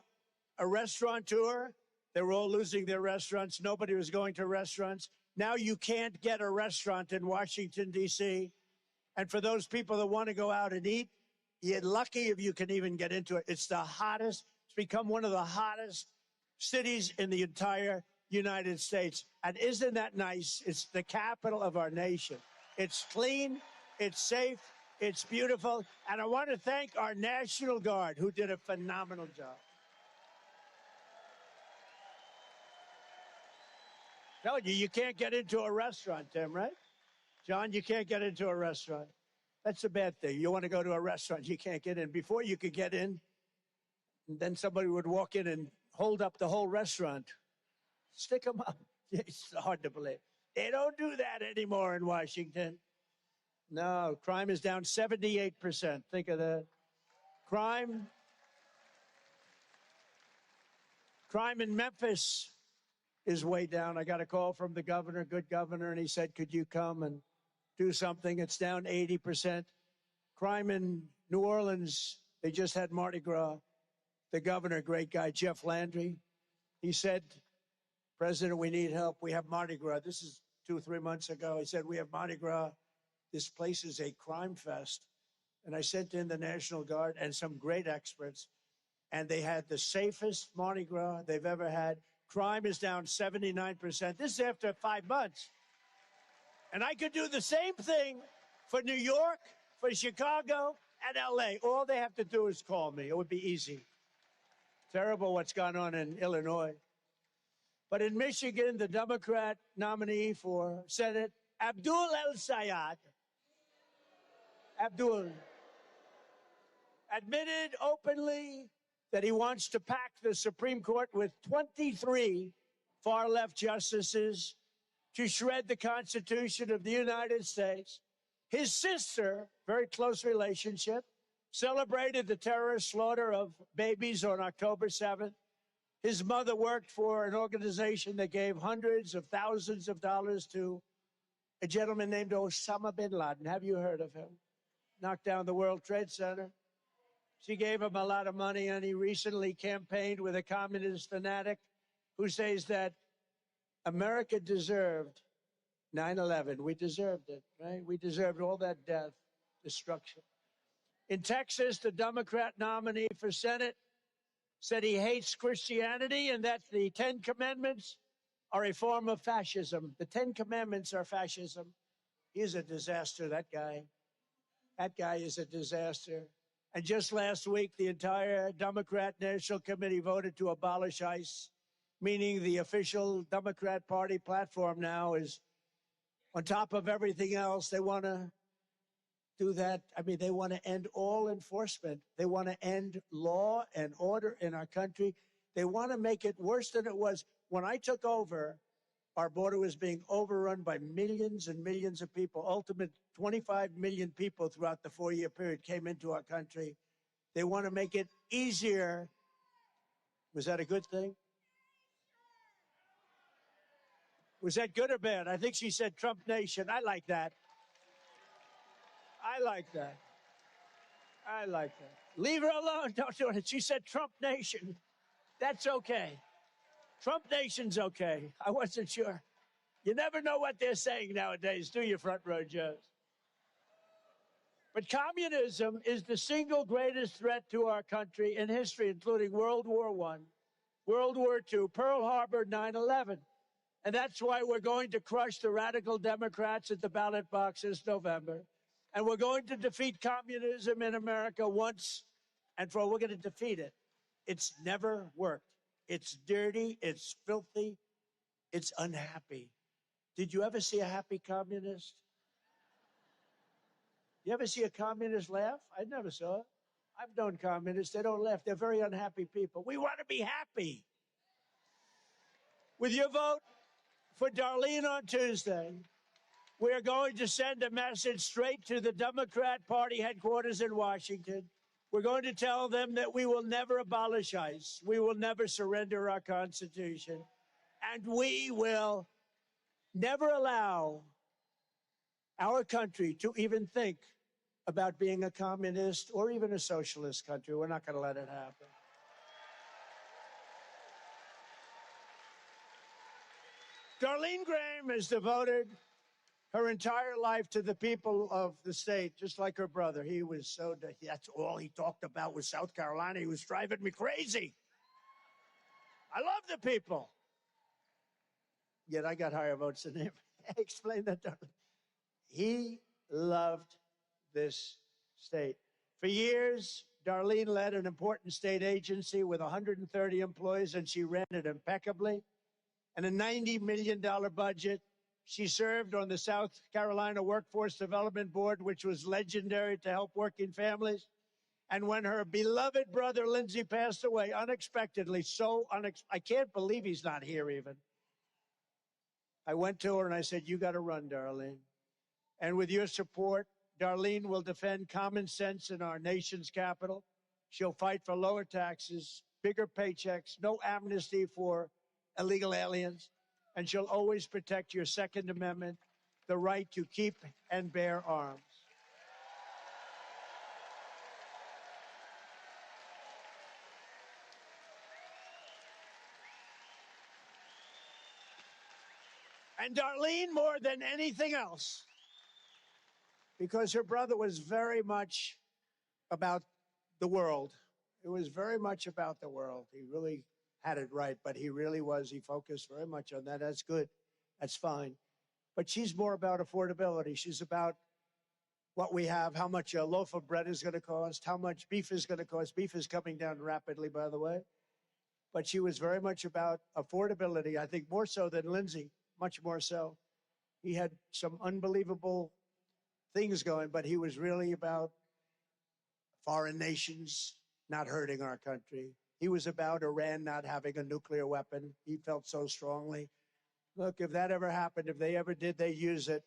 Speaker 3: a restaurateur, they were all losing their restaurants. Nobody was going to restaurants. Now you can't get a restaurant in Washington, D.C. And for those people that want to go out and eat, you're lucky if you can even get into it. It's the hottest. It's become one of the hottest cities in the entire United States. And isn't that nice? It's the capital of our nation. It's clean, it's safe, it's beautiful. And I want to thank our National Guard, who did a phenomenal job. Telling you, you can't get into a restaurant, Tim, right? John, you can't get into a restaurant. That's a bad thing. You want to go to a restaurant, you can't get in. Before you could get in, and then somebody would walk in and hold up the whole restaurant. Stick them up. It's hard to believe. They don't do that anymore in Washington. No, crime is down 78%. Think of that. Crime in Memphis is way down. I got a call from the governor, good governor, and he said, could you come and do something? It's down 80%. Crime in New Orleans, they just had Mardi Gras. The governor, great guy, Jeff Landry, he said, President, we need help. We have Mardi Gras. This is 2 or 3 months ago. He said, we have Mardi Gras. This place is a crime fest. And I sent in the National Guard and some great experts, and they had the safest Mardi Gras they've ever had. Crime is down 79%. This is after 5 months. And I could do the same thing for New York, for Chicago, and L.A. All they have to do is call me. It would be easy. Terrible what's gone on in Illinois. But in Michigan, the Democrat nominee for Senate, Abdul El-Sayed, admitted openly that he wants to pack the Supreme Court with 23 far-left justices to shred the Constitution of the United States. His sister, very close relationship, celebrated the terrorist slaughter of babies on October 7th. His mother worked for an organization that gave hundreds of thousands of dollars to a gentleman named Osama bin Laden. Have you heard of him? Knocked down the World Trade Center. She gave him a lot of money, and he recently campaigned with a communist fanatic who says that America deserved 9/11. We deserved it, right? We deserved all that death, destruction. In Texas, the Democrat nominee for Senate said he hates Christianity and that the 10 Commandments are a form of fascism. The 10 Commandments are fascism. He's a disaster, that guy. That guy is a disaster. And just last week, the entire Democrat National Committee voted to abolish ICE, meaning the official Democrat Party platform now is, on top of everything else, they want to do that. I mean, they want to end all enforcement. They want to end law and order in our country. They want to make it worse than it was. When I took over, our border was being overrun by millions and millions of people. Ultimate 25 million people throughout the 4-year period came into our country. They want to make it easier. Was that a good thing? Was that good or bad? I think she said Trump Nation. I like that. I like that. I like that. Leave her alone. Don't do it. She said Trump Nation. That's okay. Trump Nation's okay. I wasn't sure. You never know what they're saying nowadays, do you, front row Joes? But communism is the single greatest threat to our country in history, including World War I, World War II, Pearl Harbor, 9/11. And that's why we're going to crush the radical Democrats at the ballot box this November. And we're going to defeat communism in America once and for all. We're going to defeat it. It's never worked. It's dirty. It's filthy. It's unhappy. Did you ever see a happy communist? You ever see a communist laugh? I never saw it. I've known communists. They don't laugh. They're very unhappy people. We want to be happy. With your vote for Darlene on Tuesday, we're going to send a message straight to the Democrat Party headquarters in Washington. We're going to tell them that we will never abolish ICE. We will never surrender our Constitution. And we will never allow our country to even think about being a communist or even a socialist country. We're not going to let it happen. Darlene Graham has devoted her entire life to the people of the state, just like her brother. He was so, that's all he talked about was South Carolina. He was driving me crazy. I love the people. Yet I got higher votes than him. Explain that, Darlene. He loved this state. For years, Darlene led an important state agency with 130 employees, and she ran it impeccably. And a $90 million budget. She served on the South Carolina Workforce Development Board, which was legendary to help working families. And when her beloved brother, Lindsay, passed away unexpectedly, I can't believe he's not here even. I went to her and I said, you got to run, Darlene. And with your support, Darlene will defend common sense in our nation's capital. She'll fight for lower taxes, bigger paychecks, no amnesty for illegal aliens. And she'll always protect your Second Amendment, the right to keep and bear arms. And Darlene, more than anything else, because her brother was very much about the world. It was very much about the world. He really had it right, but he really was. He focused very much on that. That's good. That's fine. But she's more about affordability. She's about what we have, how much a loaf of bread is going to cost, how much beef is going to cost. Beef is coming down rapidly, by the way. But she was very much about affordability, I think more so than Lindsay, much more so. He had some unbelievable things going, but he was really about foreign nations not hurting our country. He was about Iran not having a nuclear weapon. He felt so strongly. Look, if that ever happened, if they ever did, they use it.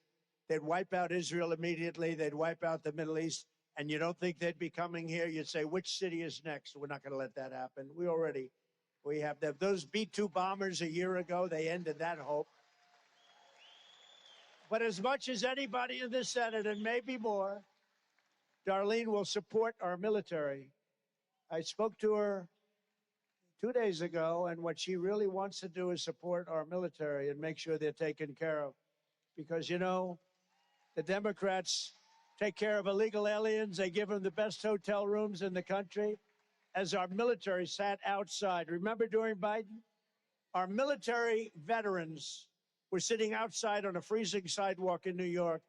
Speaker 3: They'd wipe out Israel immediately. They'd wipe out the Middle East. And you don't think they'd be coming here? You'd say, which city is next? We're not going to let that happen. We have them. Those B-2 bombers a year ago, they ended that hope. But as much as anybody in the Senate, and maybe more, Darlene will support our military. I spoke to her 2 days ago, and what she really wants to do is support our military and make sure they're taken care of. Because, you know, the Democrats take care of illegal aliens. They give them the best hotel rooms in the country. As our military sat outside, remember during Biden? Our military veterans were sitting outside on a freezing sidewalk in New York,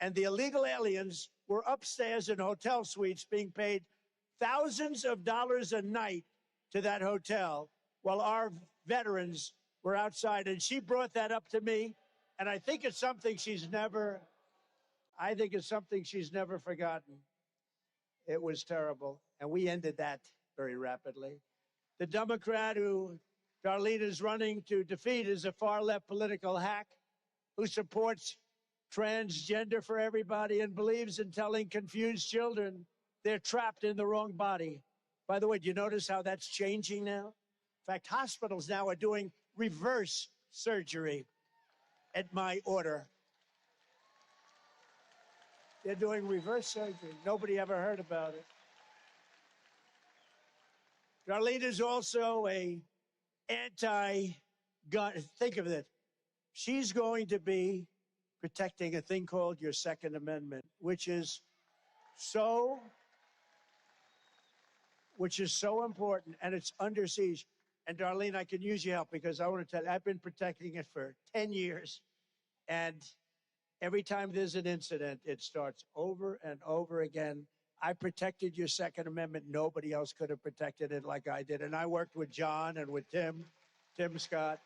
Speaker 3: and the illegal aliens were upstairs in hotel suites being paid thousands of dollars a night to that hotel while our veterans were outside. And she brought that up to me, and I think it's something she's never forgotten. It was terrible, and we ended that very rapidly. The Democrat who Darlene is running to defeat is a far-left political hack who supports transgender for everybody and believes in telling confused children they're trapped in the wrong body. By the way, do you notice how that's changing now? In fact, hospitals now are doing reverse surgery at my order. They're doing reverse surgery. Nobody ever heard about it. Darlene is also a anti-gun. Think of it. She's going to be protecting a thing called your Second Amendment, which is so important, and it's under siege. And Darlene, I can use your help because I want to tell you, I've been protecting it for 10 years. And every time there's an incident, it starts over and over again. I protected your Second Amendment. Nobody else could have protected it like I did. And I worked with John and with Tim Scott,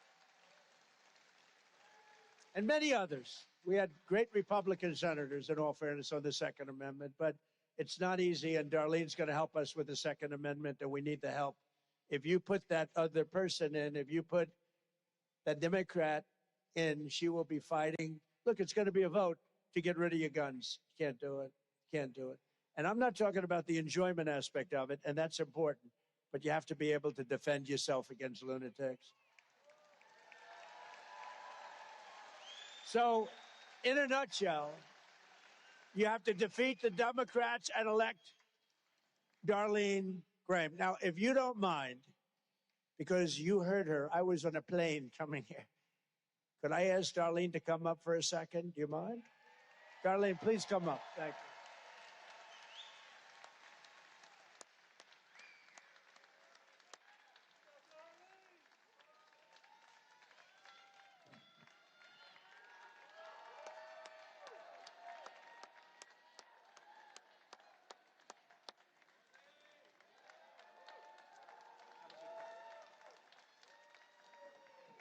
Speaker 3: and many others. We had great Republican senators, in all fairness, on the Second Amendment. But it's not easy, and Darlene's going to help us with the Second Amendment, and we need the help. If you put that other person in, if you put that Democrat in, she will be fighting. Look, it's going to be a vote to get rid of your guns. Can't do it. Can't do it. And I'm not talking about the enjoyment aspect of it, and that's important. But you have to be able to defend yourself against lunatics. So, in a nutshell, you have to defeat the Democrats and elect Darlene Graham. Now, if you don't mind, because you heard her, I was on a plane coming here. Could I ask Darlene to come up for a second? Do you mind? Darlene, please come up. Thank you.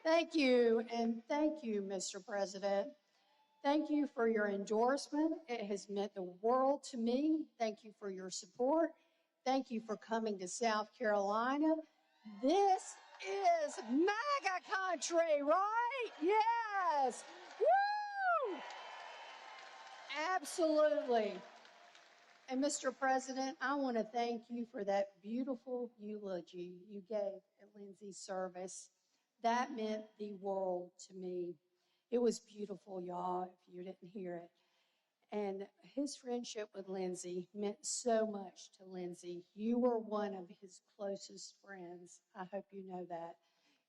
Speaker 4: Thank you, and thank you, Mr. President. Thank you for your endorsement. It has meant the world to me. Thank you for your support. Thank you for coming to South Carolina. This is MAGA country, right? Yes. Woo! Absolutely. And Mr. President, I want to thank you for that beautiful eulogy you gave at Lindsay's service. That meant the world to me. It was beautiful, y'all, if you didn't hear it. And his friendship with Lindsay meant so much to Lindsay. You were one of his closest friends. I hope you know that.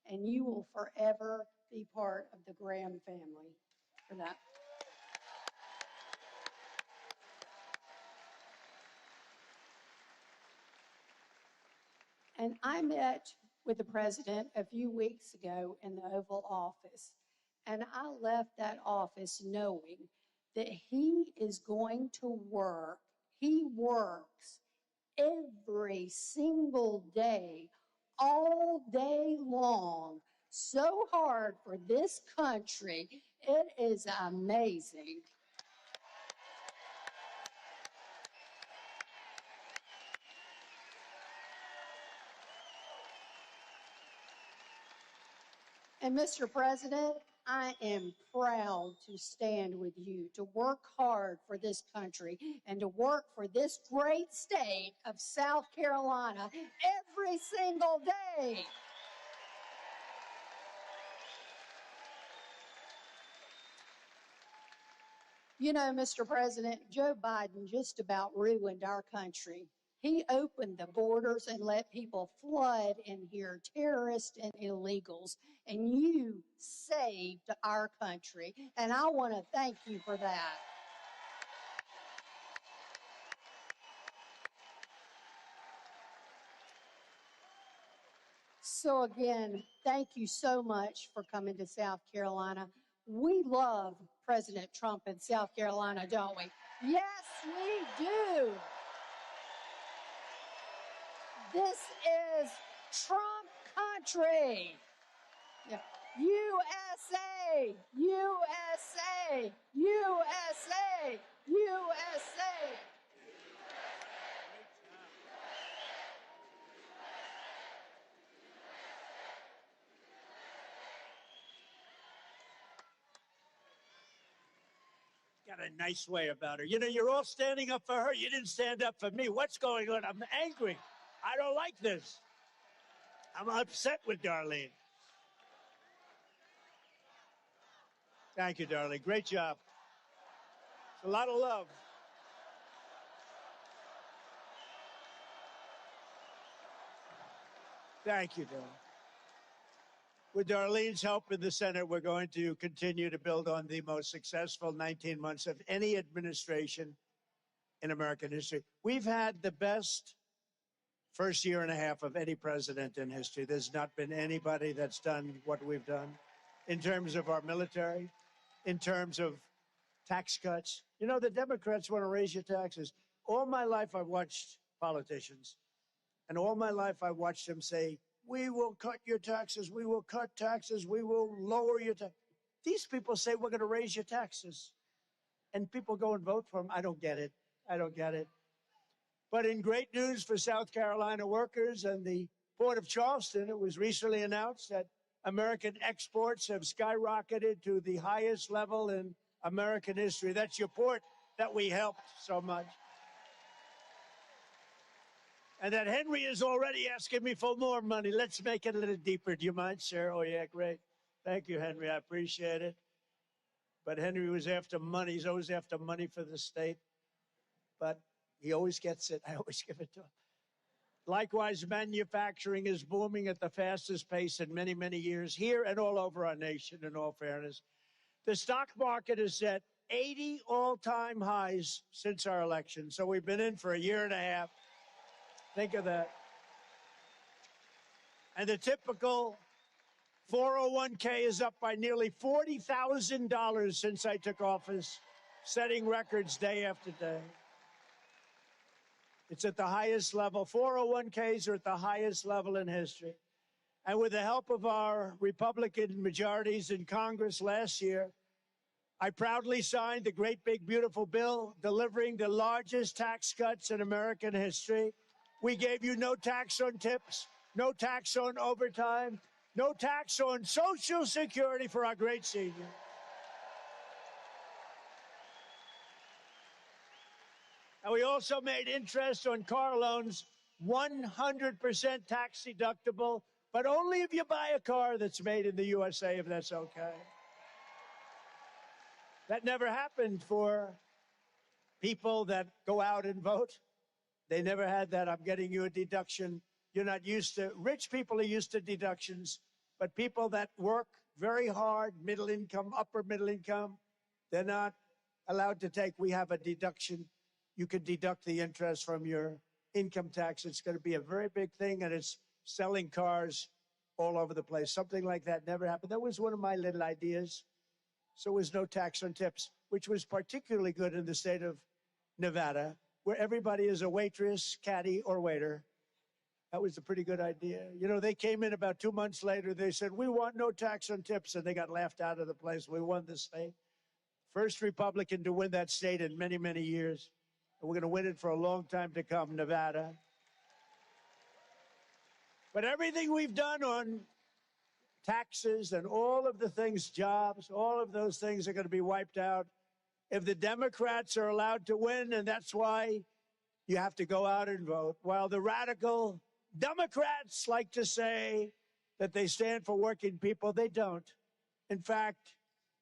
Speaker 4: And you will forever be part of the Graham family for that. And I met with the president a few weeks ago in the Oval Office, and I left that office knowing that he is going to work. He works every single day, all day long, so hard for this country. It is amazing. And Mr. President, I am proud to stand with you, to work hard for this country, and to work for this great state of South Carolina every single day. You know, Mr. President, Joe Biden just about ruined our country. He opened the borders and let people flood in here, terrorists and illegals, and you saved our country, and I want to thank you for that. So again, thank you so much for coming to South Carolina. We love President Trump in South Carolina, don't we? Yes, we do. This is Trump country. Yeah. USA, USA, USA, USA.
Speaker 3: Got a nice way about her. You know, you're all standing up for her. You didn't stand up for me. What's going on? I'm angry. I don't like this. I'm upset with Darlene. Thank you, Darlene. Great job. It's a lot of love. Thank you, Darlene. With Darlene's help in the Senate, we're going to continue to build on the most successful 19 months of any administration in American history. We've had the best first year and a half of any president in history. There's not been anybody that's done what we've done in terms of our military, in terms of tax cuts. You know, the Democrats want to raise your taxes. All my life, I've watched politicians, and all my life, I watched them say, we will cut your taxes, we will cut taxes, we will lower your taxes. These people say we're going to raise your taxes. And people go and vote for them. I don't get it. I don't get it. But in great news for South Carolina workers and the Port of Charleston, it was recently announced that American exports have skyrocketed to the highest level in American history. That's your port that we helped so much. And that Henry is already asking me for more money. Let's make it a little deeper. Do you mind, sir? Oh, yeah, great. Thank you, Henry. I appreciate it. But Henry was after money. He's always after money for the state. But he always gets it. I always give it to him. Likewise, manufacturing is booming at the fastest pace in many, many years here and all over our nation, in all fairness. The stock market is at 80 all-time highs since our election. So we've been in for a year and a half. Think of that. And the typical 401k is up by nearly $40,000 since I took office, setting records day after day. It's at the highest level. 401ks are at the highest level in history. And with the help of our Republican majorities in Congress last year, I proudly signed the great big beautiful bill delivering the largest tax cuts in American history. We gave you no tax on tips, no tax on overtime, no tax on Social Security for our great seniors. And we also made interest on car loans 100% tax deductible, but only if you buy a car that's made in the USA, if that's okay. That never happened for people that go out and vote. They never had that. I'm getting you a deduction. You're not used to, rich people are used to deductions, but people that work very hard, middle income, upper middle income, they're not allowed to take. We have a deduction. You can deduct the interest from your income tax. It's going to be a very big thing, and it's selling cars all over the place. Something like that never happened. That was one of my little ideas. So there was no tax on tips, which was particularly good in the state of Nevada, where everybody is a waitress, caddy, or waiter. That was a pretty good idea. You know, they came in about 2 months later. They said, we want no tax on tips, and they got laughed out of the place. We won the state. First Republican to win that state in many, many years. And we're going to win it for a long time to come, Nevada. But everything we've done on taxes and all of the things, jobs, all of those things are going to be wiped out if the Democrats are allowed to win, and that's why you have to go out and vote. While the radical Democrats like to say that they stand for working people, they don't. In fact,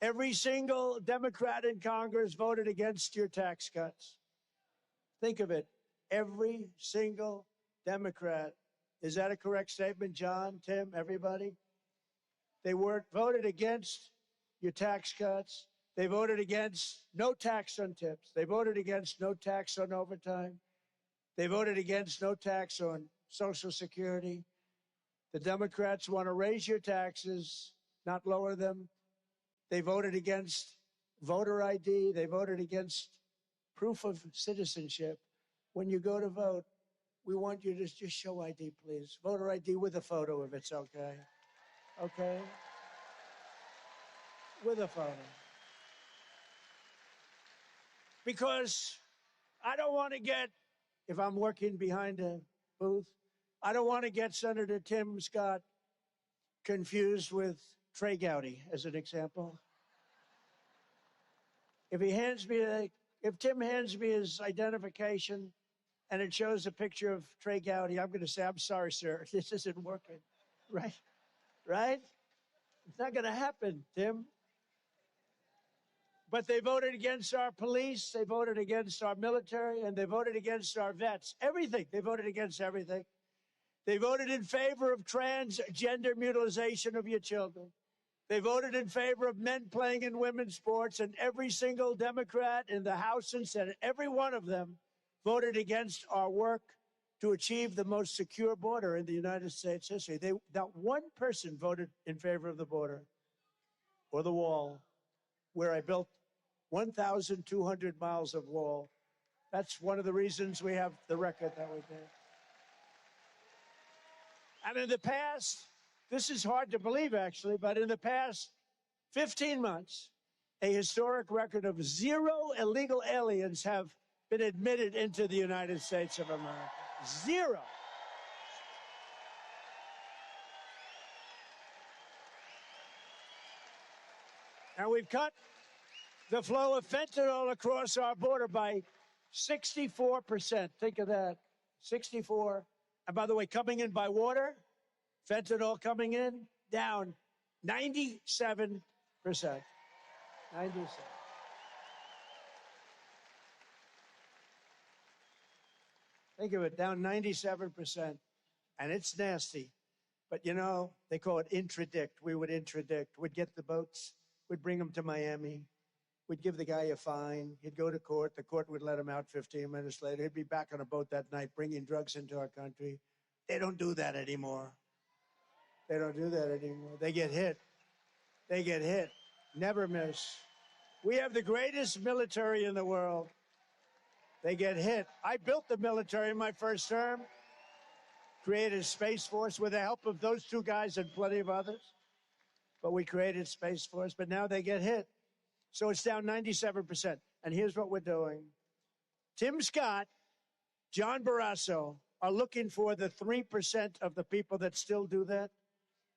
Speaker 3: every single Democrat in Congress voted against your tax cuts. Think of it. Every single Democrat. Is that a correct statement, John, Tim, everybody? They voted against your tax cuts. They voted against no tax on tips. They voted against no tax on overtime. They voted against no tax on Social Security. The Democrats want to raise your taxes, not lower them. They voted against voter ID. They voted against proof of citizenship. When you go to vote, we want you to just show ID, please. Voter ID with a photo if it's okay. Okay? With a photo. Because I don't want to get, if I'm working behind a booth, I don't want to get Senator Tim Scott confused with Trey Gowdy, as an example. If Tim hands me his identification and it shows a picture of Trey Gowdy, I'm going to say, I'm sorry, sir, this isn't working. Right? Right? It's not going to happen, Tim. But they voted against our police, they voted against our military, and they voted against our vets. Everything. They voted against everything. They voted in favor of transgender mutilization of your children. They voted in favor of men playing in women's sports, and every single Democrat in the House and Senate, every one of them voted against our work to achieve the most secure border in the United States history. Not one person voted in favor of the border or the wall, where I built 1,200 miles of wall. That's one of the reasons we have the record that we did. And in the past, this is hard to believe, actually, but in the past 15 months, a historic record of 0 illegal aliens have been admitted into the United States of America. 0. And we've cut the flow of fentanyl across our border by 64%. Think of that. 64. And by the way, coming in by water, fentanyl coming in, down 97%. 97. Think of it, down 97%. And it's nasty. But, you know, they call it interdict. We would interdict. We'd get the boats. We'd bring them to Miami. We'd give the guy a fine. He'd go to court. The court would let him out 15 minutes later. He'd be back on a boat that night bringing drugs into our country. They don't do that anymore. They don't do that anymore. They get hit. They get hit. Never miss. We have the greatest military in the world. They get hit. I built the military in my first term, created a Space Force with the help of those two guys and plenty of others. But we created Space Force, but now they get hit. So it's down 97%. And here's what we're doing. Tim Scott, John Barrasso are looking for the 3% of the people that still do that,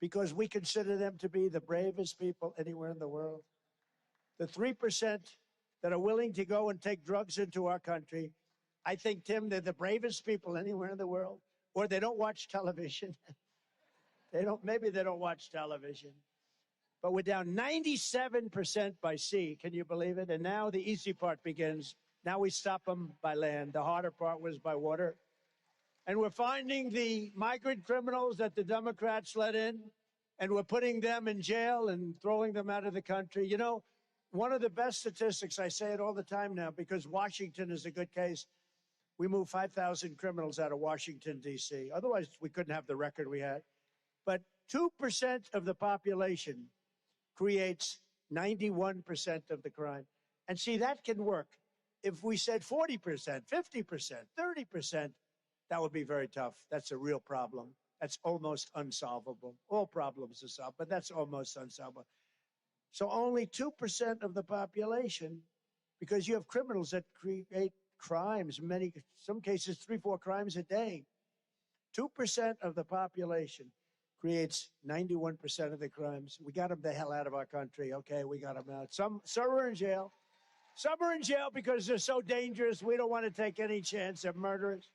Speaker 3: because we consider them to be the bravest people anywhere in the world. The 3% that are willing to go and take drugs into our country, I think, Tim, they're the bravest people anywhere in the world. Or they don't watch television. Maybe they don't watch television. But we're down 97% by sea. Can you believe it? And now the easy part begins. Now we stop them by land. The harder part was by water. And we're finding the migrant criminals that the Democrats let in, and we're putting them in jail and throwing them out of the country. You know, one of the best statistics, I say it all the time now, because Washington is a good case. We moved 5,000 criminals out of Washington, D.C. Otherwise, we couldn't have the record we had. But 2% of the population creates 91% of the crime. And see, that can work. If we said 40%, 50%, 30%, that would be very tough. That's a real problem. That's almost unsolvable. All problems are solved, but that's almost unsolvable. So only 2% of the population, because you have criminals that create crimes, some cases 3-4 crimes a day. 2% of the population creates 91% of the crimes. We got them the hell out of our country. Okay, we got them out. Some are in jail. Some are in jail because they're so dangerous. We don't want to take any chance. They're murderers.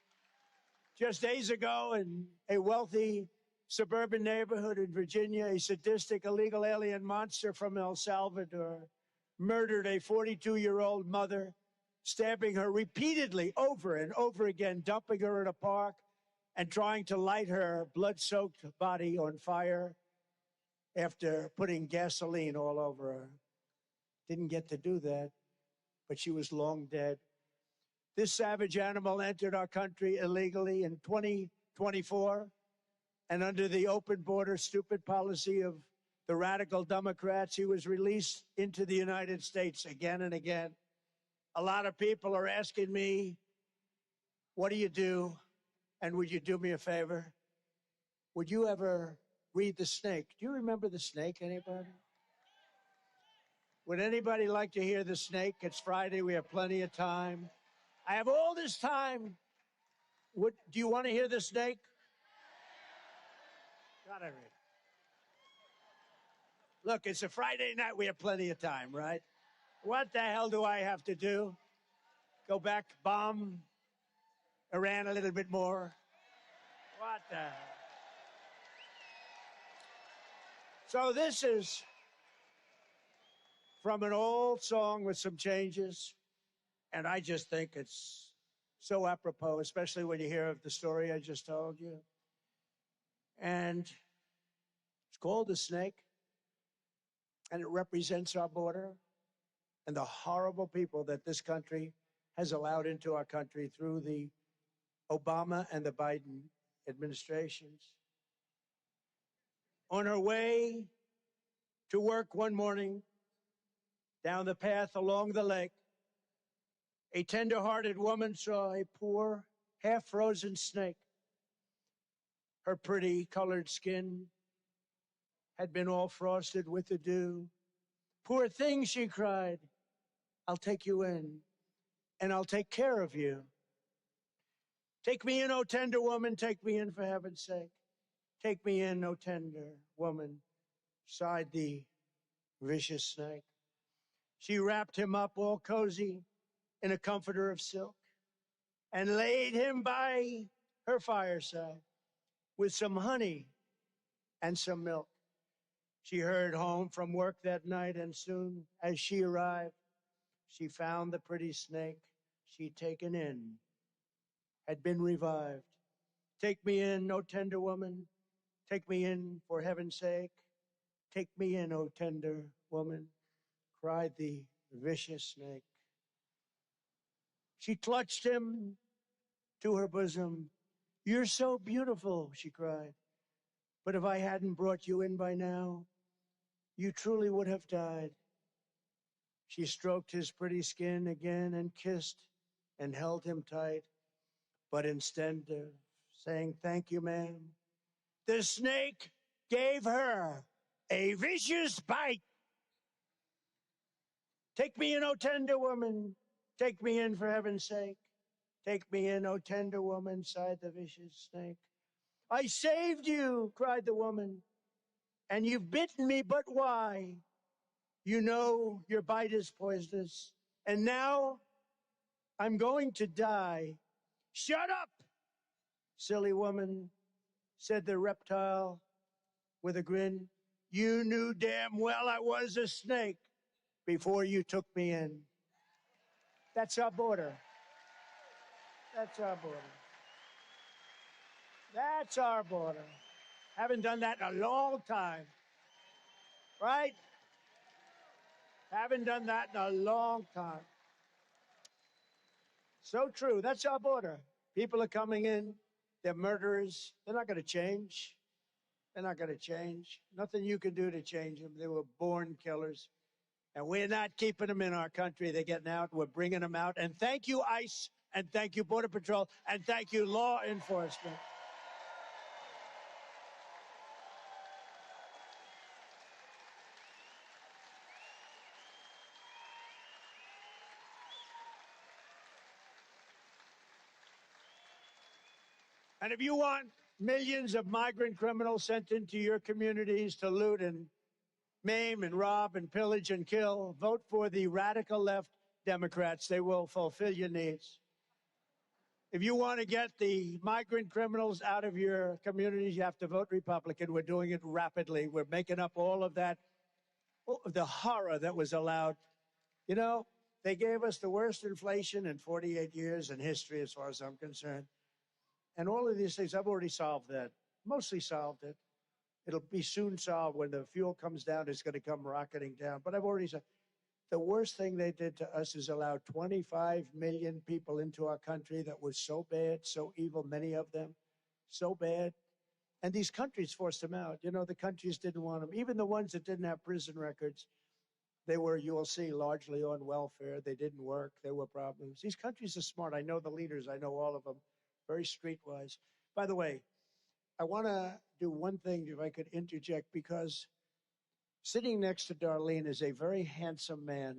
Speaker 3: Just days ago, in a wealthy suburban neighborhood in Virginia, a sadistic illegal alien monster from El Salvador murdered a 42-year-old mother, stabbing her repeatedly over and over again, dumping her in a park and trying to light her blood-soaked body on fire after putting gasoline all over her. Didn't get to do that, but she was long dead. This savage animal entered our country illegally in 2024. And under the open border, stupid policy of the radical Democrats, he was released into the United States again and again. A lot of people are asking me, what do you do? And would you do me a favor? Would you ever read The Snake? Do you remember The Snake, anybody? Would anybody like to hear The Snake? It's Friday. We have plenty of time. I have all this time. Do you want to hear The Snake? Gotta read. Look, it's a Friday night. We have plenty of time, right? What the hell do I have to do? Go back, bomb Iran a little bit more? What the hell? So this is from an old song with some changes, and I just think it's so apropos, especially when you hear of the story I just told you. And it's called The Snake, and it represents our border and the horrible people that this country has allowed into our country through the Obama and the Biden administrations. On her way to work one morning, down the path along the lake, a tender-hearted woman saw a poor, half-frozen snake. Her pretty colored skin had been all frosted with the dew. Poor thing, she cried, I'll take you in, and I'll take care of you. Take me in, oh tender woman, take me in for heaven's sake. Take me in, oh tender woman, sighed the vicious snake. She wrapped him up all cozy in a comforter of silk and laid him by her fireside with some honey and some milk. She hurried home from work that night, and soon as she arrived, she found the pretty snake she'd taken in had been revived. Take me in, oh tender woman, take me in for heaven's sake. Take me in, oh tender woman, cried the vicious snake. She clutched him to her bosom. You're so beautiful, she cried. But if I hadn't brought you in by now, you truly would have died. She stroked his pretty skin again and kissed and held him tight. But instead of saying, thank you, ma'am, the snake gave her a vicious bite. Take me in, oh tender woman, take me in for heaven's sake. Take me in, oh tender woman, sighed the vicious snake. I saved you, cried the woman, and you've bitten me, but why? You know your bite is poisonous, and now I'm going to die. Shut up, silly woman, said the reptile with a grin. You knew damn well I was a snake before you took me in. That's our border. That's our border. That's our border. Haven't done that in a long time. Right? Haven't done that in a long time. So true. That's our border. People are coming in. They're murderers. They're not going to change. They're not going to change. Nothing you can do to change them. They were born killers. And we're not keeping them in our country. They're getting out. We're bringing them out. And thank you, ICE. And thank you, Border Patrol. And thank you, law enforcement. And if you want millions of migrant criminals sent into your communities to loot and maim and rob and pillage and kill, vote for the radical left Democrats. They will fulfill your needs. If you want to get the migrant criminals out of your communities, you have to vote Republican. We're doing it rapidly. We're making up all of that, the horror that was allowed. You know, they gave us the worst inflation in 48 years in history, as far as I'm concerned. And all of these things, I've already solved that, mostly solved it. It'll be soon solved. When the fuel comes down, it's going to come rocketing down. But I've already said, the worst thing they did to us is allow 25 million people into our country that was so bad, so evil, many of them, so bad. And these countries forced them out. You know, the countries didn't want them. Even the ones that didn't have prison records, they were, you will see, largely on welfare. They didn't work. There were problems. These countries are smart. I know the leaders. I know all of them. Very streetwise. By the way, I want to do one thing, if I could interject, because sitting next to Darlene is a very handsome man.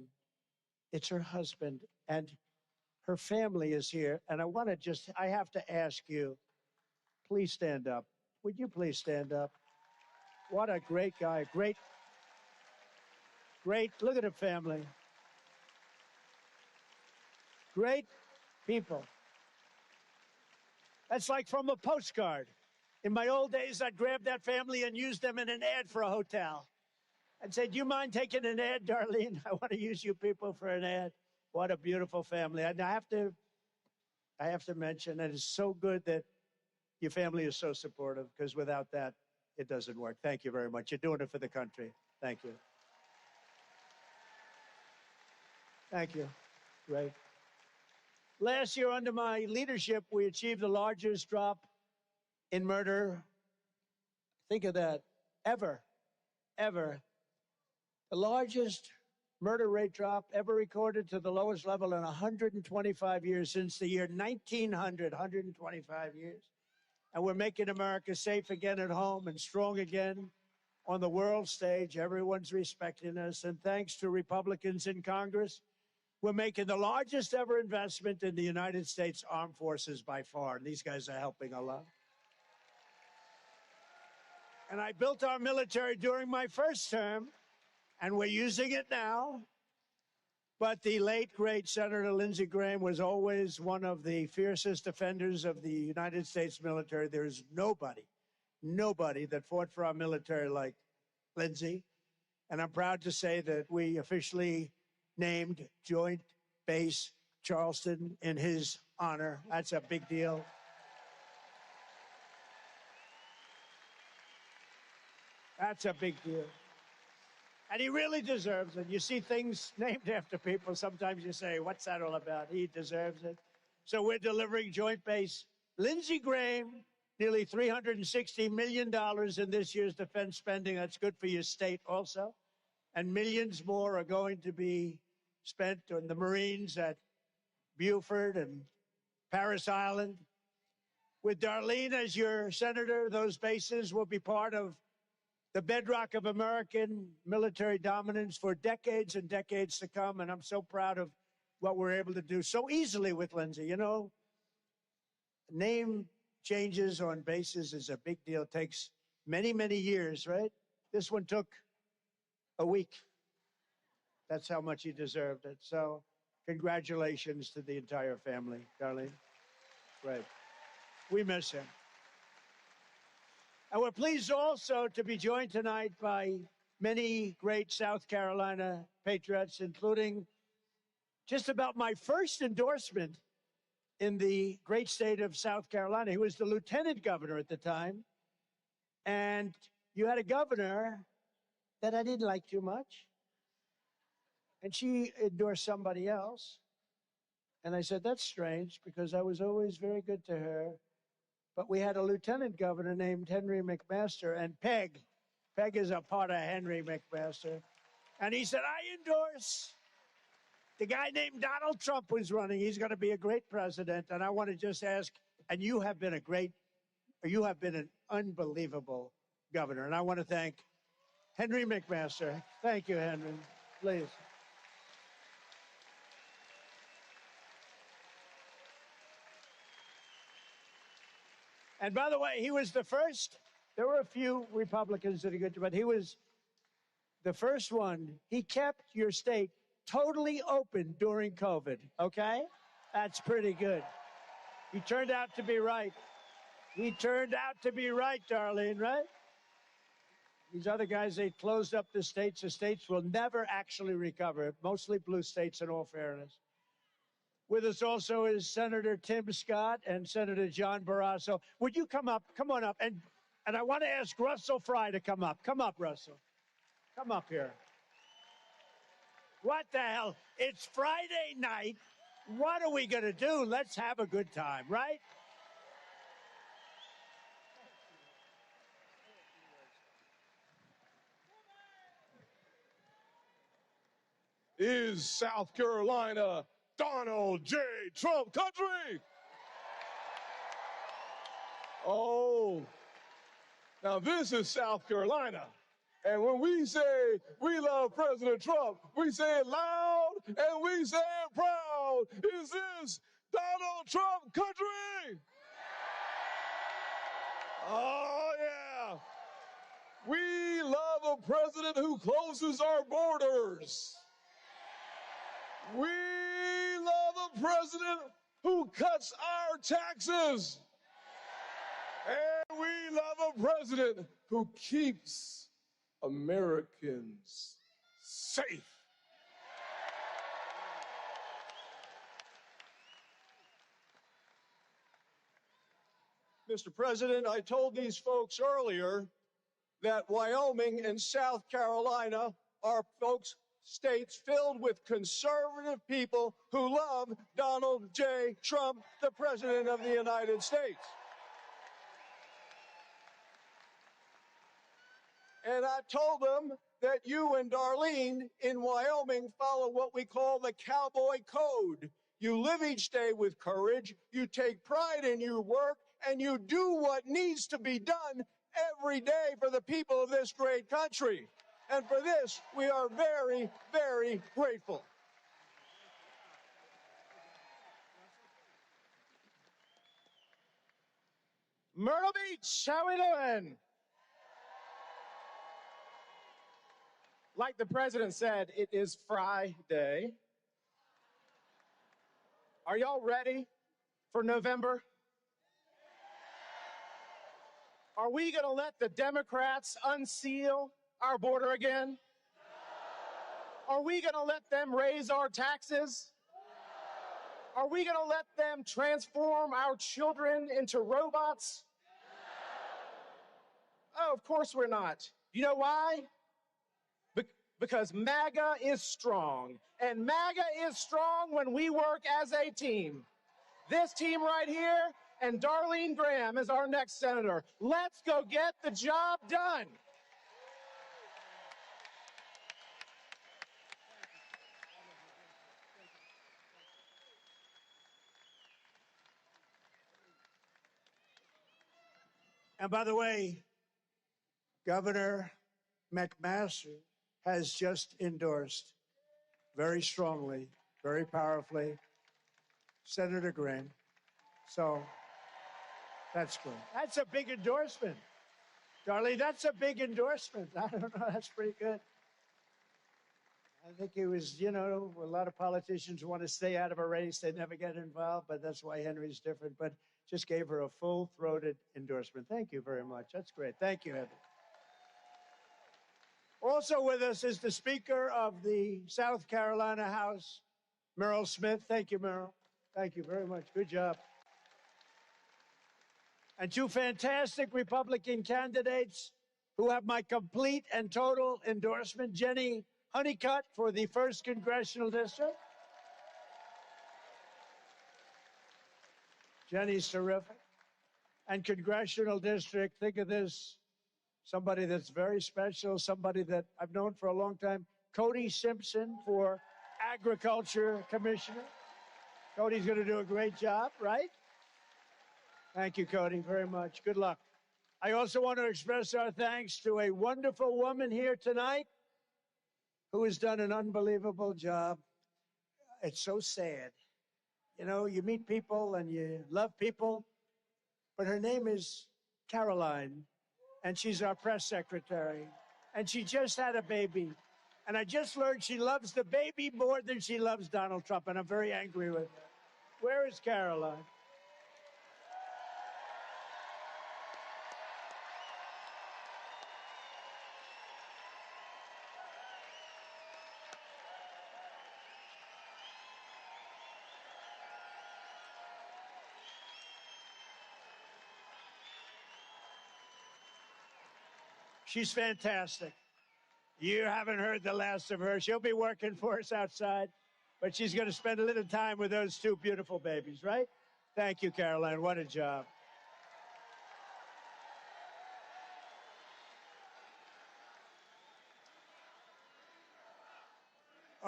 Speaker 3: It's her husband, and her family is here. And I have to ask you, please stand up. Would you please stand up? What a great guy. Great. Look at the family. Great people. That's like from a postcard. In my old days, I'd grab that family and use them in an ad for a hotel. I'd say, do you mind taking an ad, Darlene? I want to use you people for an ad. What a beautiful family. And I have to mention, and it's so good that your family is so supportive, because without that, it doesn't work. Thank you very much. You're doing it for the country. Thank you. Thank you. Great. Last year, under my leadership, we achieved the largest drop in murder. Think of that. Ever. The largest murder rate drop ever recorded to the lowest level in 125 years, since the year 1900, 125 years. And we're making America safe again at home and strong again on the world stage. Everyone's respecting us. And thanks to Republicans in Congress, we're making the largest ever investment in the United States Armed Forces by far. And these guys are helping a lot. And I built our military during my first term, and we're using it now. But the late, great Senator Lindsey Graham was always one of the fiercest defenders of the United States military. There's nobody that fought for our military like Lindsey. And I'm proud to say that we officially named Joint Base Charleston in his honor. That's a big deal. That's a big deal. And he really deserves it. You see things named after people, sometimes you say, what's that all about? He deserves it. So we're delivering Joint Base Lindsey Graham, nearly $360 million in this year's defense spending. That's good for your state also. And millions more are going to be spent on the Marines at Beaufort and Parris Island. With Darlene as your senator, those bases will be part of the bedrock of American military dominance for decades and decades to come. And I'm so proud of what we're able to do so easily with Lindsey. You know, name changes on bases is a big deal. It takes many, many years, right? This one took a week. That's how much he deserved it. So congratulations to the entire family, Darlene. Right. We miss him. And we're pleased also to be joined tonight by many great South Carolina patriots, including just about my first endorsement in the great state of South Carolina. He was the lieutenant governor at the time. And you had a governor that I didn't like too much. And she endorsed somebody else. And I said, that's strange, because I was always very good to her. But we had a lieutenant governor named Henry McMaster, and Peg is a part of Henry McMaster. And he said, I endorse the guy named Donald Trump who's running. He's going to be a great president. And I want to just ask, and you have been an unbelievable governor. And I want to thank Henry McMaster. Thank you, Henry. Please. And by the way, he was the first. There were a few Republicans that are good, but he was the first one. He kept your state totally open during COVID, okay? That's pretty good. He turned out to be right. He turned out to be right, Darlene, right? These other guys, they closed up the states. The states will never actually recover, mostly blue states in all fairness. With us also is Senator Tim Scott and Senator John Barrasso. Would you come up? Come on up. And I want to ask Russell Fry to come up. Come up, Russell. Come up here. What the hell? It's Friday night. What are we going to do? Let's have a good time, right?
Speaker 5: is South Carolina Donald J. Trump country. Oh, now this is South Carolina. And when we say we love President Trump, we say it loud and we say it proud. Is this Donald Trump country? Oh, yeah. We love a president who closes our borders. We love a president who cuts our taxes. And we love a president who keeps Americans safe.
Speaker 3: Mr. President, I told these folks earlier that Wyoming and South Carolina are states filled with conservative people who love Donald J. Trump, the President of the United States. And I told them that you and Darlene in Wyoming follow what we call the cowboy code. You live each day with courage, you take pride in your work, and you do what needs to be done every day for the people of this great country. And for this, we are very, very grateful.
Speaker 6: Myrtle Beach, how we doing? Like the president said, it is Friday. Are y'all ready for November? Are we going to let the Democrats unseal our border again? Are we going to let them raise our taxes? Are we going to let them transform our children into robots? Oh, of course we're not. You know why? Because MAGA is strong. And MAGA is strong when we work as a team. This team right here and Darlene Graham is our next senator. Let's go get the job done.
Speaker 3: And by the way, Governor McMaster has just endorsed very strongly, very powerfully, Senator Graham. So that's good. That's a big endorsement. Darlene, that's a big endorsement. I don't know, that's pretty good. I think it was, you know, a lot of politicians want to stay out of a race. They never get involved, but that's why Henry's different. But just gave her a full-throated endorsement. Thank you very much. That's great. Thank you, Henry. Also with us is the Speaker of the South Carolina House, Merrill Smith. Thank you, Merrill. Thank you very much. Good job. And two fantastic Republican candidates who have my complete and total endorsement. Jenny Honeycutt for the 1st Congressional District. Jenny's terrific. And Congressional District, think of this, somebody that's very special, somebody that I've known for a long time, Cody Simpson for Agriculture Commissioner. Cody's going to do a great job, right? Thank you, Cody, very much. Good luck. I also want to express our thanks to a wonderful woman here tonight who has done an unbelievable job. It's so sad. You know, you meet people and you love people, but her name is Caroline, and she's our press secretary, and she just had a baby. And I just learned she loves the baby more than she loves Donald Trump, and I'm very angry with her. Where is Caroline? She's fantastic. You haven't heard the last of her. She'll be working for us outside, but she's going to spend a little time with those two beautiful babies, right? Thank you, Caroline. What a job.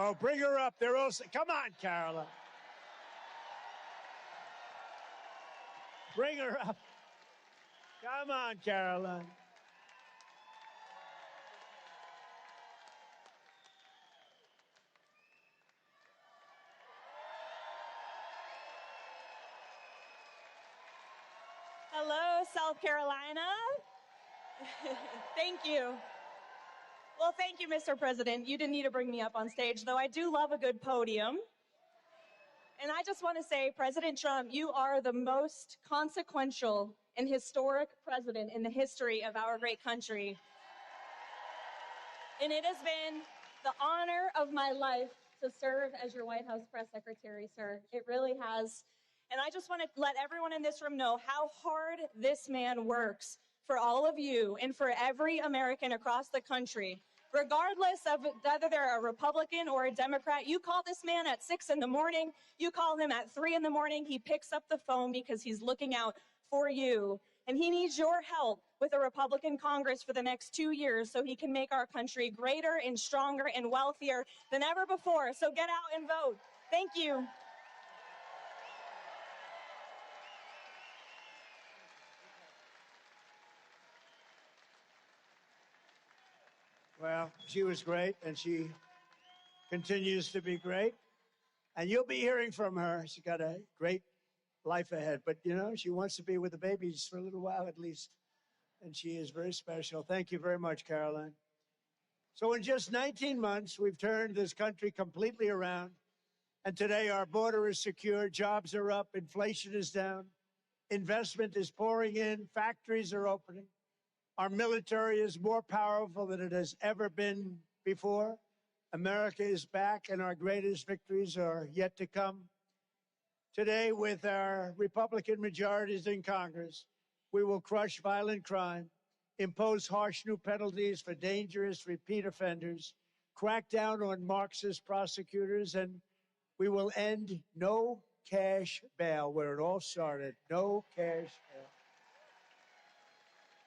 Speaker 3: Oh, bring her up. They're all. Come on, Caroline. Bring her up. Come on, Caroline.
Speaker 7: Hello, South Carolina. Thank you. Well, thank you, Mr. President. You didn't need to bring me up on stage, though I do love a good podium. And I just want to say, President Trump, you are the most consequential and historic president in the history of our great country. And it has been the honor of my life to serve as your White House press secretary, sir. It really has. And I just want to let everyone in this room know how hard this man works for all of you and for every American across the country. Regardless of whether they're a Republican or a Democrat, you call this man at 6 in the morning, you call him at 3 in the morning, he picks up the phone because he's looking out for you. And he needs your help with a Republican Congress for the next 2 years so he can make our country greater and stronger and wealthier than ever before. So get out and vote. Thank you.
Speaker 3: Well, she was great, and she continues to be great. And you'll be hearing from her. She's got a great life ahead. But, you know, she wants to be with the babies for a little while at least. And she is very special. Thank you very much, Caroline. So in just 19 months, we've turned this country completely around. And today our border is secure, jobs are up, inflation is down, investment is pouring in, factories are opening. Our military is more powerful than it has ever been before. America is back, and our greatest victories are yet to come. Today, with our Republican majorities in Congress, we will crush violent crime, impose harsh new penalties for dangerous repeat offenders, crack down on Marxist prosecutors, and we will end no cash bail, where it all started, no cash bail.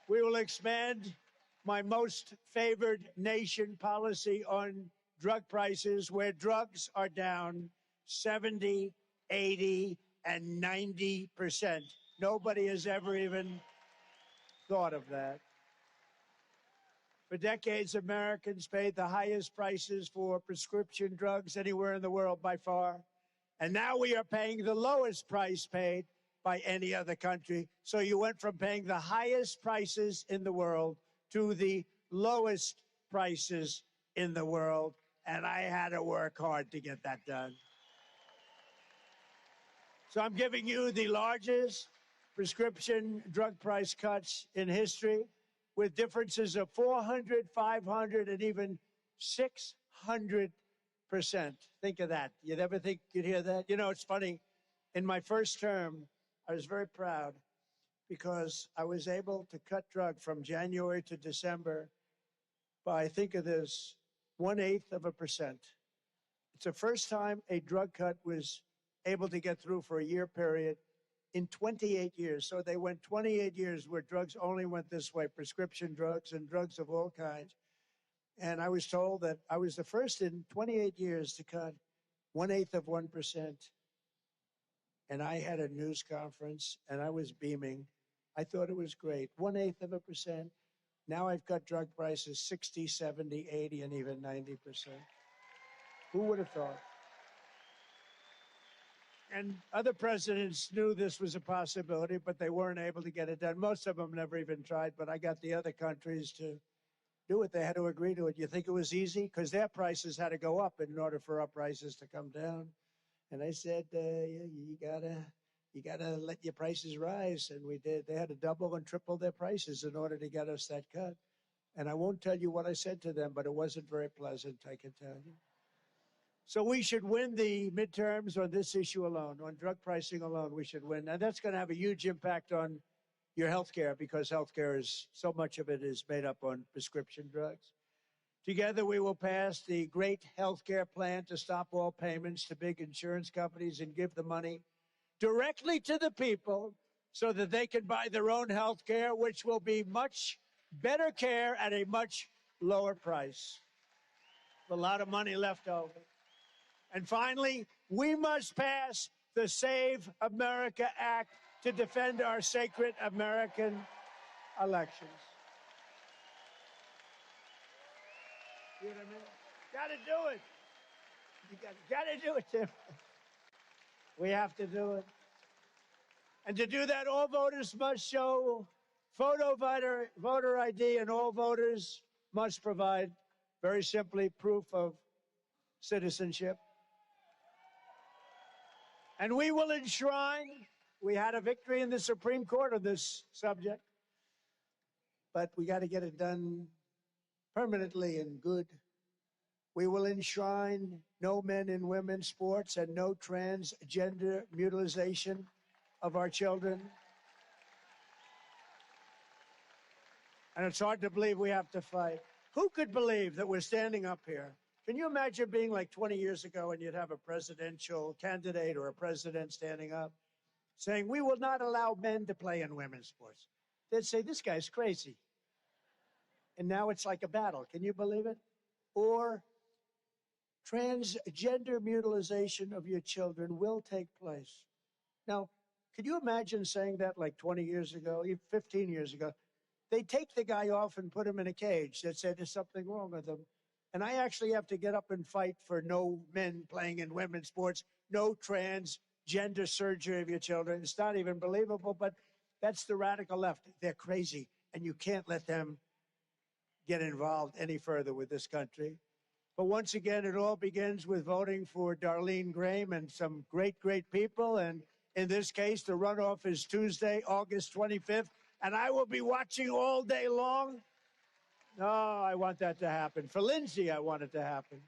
Speaker 3: We will expand my most favored nation policy on drug prices, where drugs are down 70, 80, and 90%. Nobody has ever even thought of that. For decades, Americans paid the highest prices for prescription drugs anywhere in the world by far. And now we are paying the lowest price paid by any other country. So you went from paying the highest prices in the world to the lowest prices in the world. And I had to work hard to get that done. So I'm giving you the largest prescription drug price cuts in history, with differences of 400, 500, and even 600%. Think of that. You'd ever think you'd hear that? You know, it's funny. In my first term, I was very proud because I was able to cut drug from January to December by, think of this, 1/8%. It's the first time a drug cut was able to get through for a year period in 28 years. So they went 28 years where drugs only went this way, prescription drugs and drugs of all kinds. And I was told that I was the first in 28 years to cut 1/8%. And I had a news conference, and I was beaming. I thought it was great. 1/8%. Now I've cut drug prices 60, 70, 80, and even 90%. Who would have thought? And other presidents knew this was a possibility, but they weren't able to get it done. Most of them never even tried, but I got the other countries to do it. They had to agree to it. You think it was easy? Because their prices had to go up in order for our prices to come down. And I said, you gotta let your prices rise. And we did. They had to double and triple their prices in order to get us that cut. And I won't tell you what I said to them, but it wasn't very pleasant, I can tell you. So we should win the midterms on this issue alone, on drug pricing alone, we should win. And that's going to have a huge impact on your health care, because health care is, so much of it is made up on prescription drugs. Together, we will pass the great health care plan to stop all payments to big insurance companies and give the money directly to the people so that they can buy their own health care, which will be much better care at a much lower price. A lot of money left over. And finally, we must pass the Save America Act to defend our sacred American elections. You know what I mean? Gotta do it. You gotta do it, Tim. We have to do it. And to do that, all voters must show voter ID, and all voters must provide, very simply, proof of citizenship. And we will enshrine, we had a victory in the Supreme Court on this subject, but we got to get it done permanently and good. We will enshrine no men in women's sports and no transgender mutilization of our children. And it's hard to believe we have to fight. Who could believe that we're standing up here? Can you imagine being like 20 years ago and you'd have a presidential candidate or a president standing up saying, we will not allow men to play in women's sports? They'd say, this guy's crazy. And now it's like a battle. Can you believe it? Or transgender mutilization of your children will take place. Now, could you imagine saying that like 20 years ago, 15 years ago? They take the guy off and put him in a cage that said there's something wrong with him. And I actually have to get up and fight for no men playing in women's sports, no transgender surgery of your children. It's not even believable, but that's the radical left. They're crazy, and you can't let them get involved any further with this country. But once again, it all begins with voting for Darlene Graham and some great, great people. And in this case, the runoff is Tuesday, August 25th. And I will be watching all day long. No, I want that to happen. For Lindsay, I want it to happen.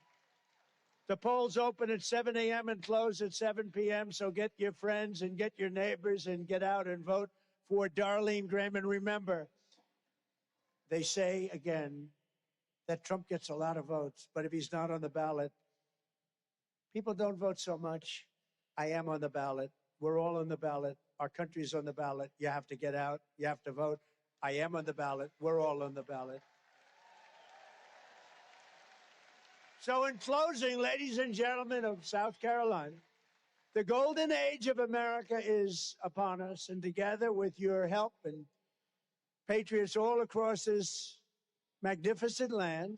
Speaker 3: The polls open at 7 a.m. and close at 7 p.m., so get your friends and get your neighbors and get out and vote for Darlene Graham. And remember, they say again that Trump gets a lot of votes, but if he's not on the ballot, people don't vote so much. I am on the ballot. We're all on the ballot. Our country's on the ballot. You have to get out. You have to vote. I am on the ballot. We're all on the ballot. So in closing, ladies and gentlemen of South Carolina, the golden age of America is upon us, and together with your help and patriots all across this magnificent land,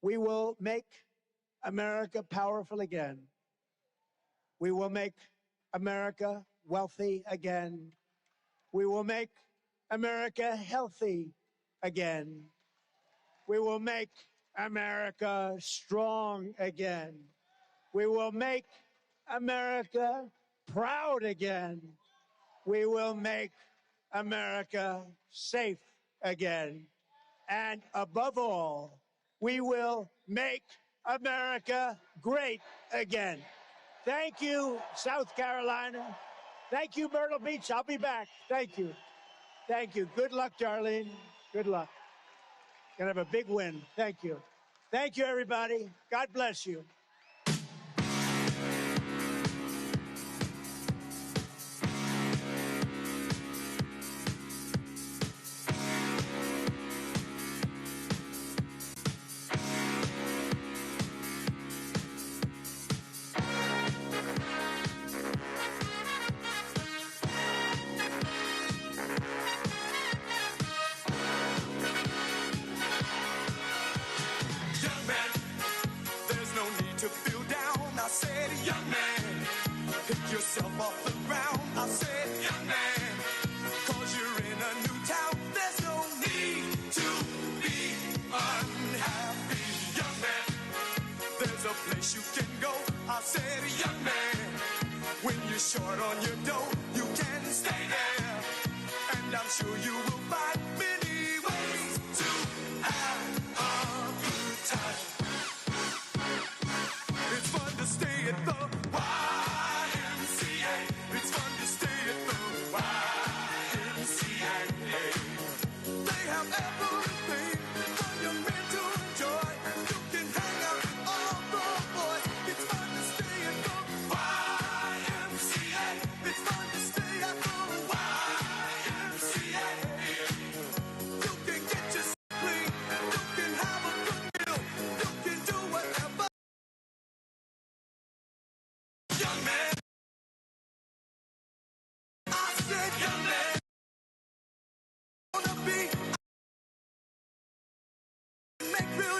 Speaker 3: we will make America powerful again. We will make America wealthy again. We will make America healthy again. We will make America strong again. We will make America proud again. We will make America safe again. And above all, we will make America great again. Thank you, South Carolina. Thank you, Myrtle Beach. I'll be back. Thank you. Thank you. Good luck, Darlene. Good luck. Gonna have a big win. Thank you. Thank you, everybody. God bless you.
Speaker 1: It's fun to stay at the YMCA. make real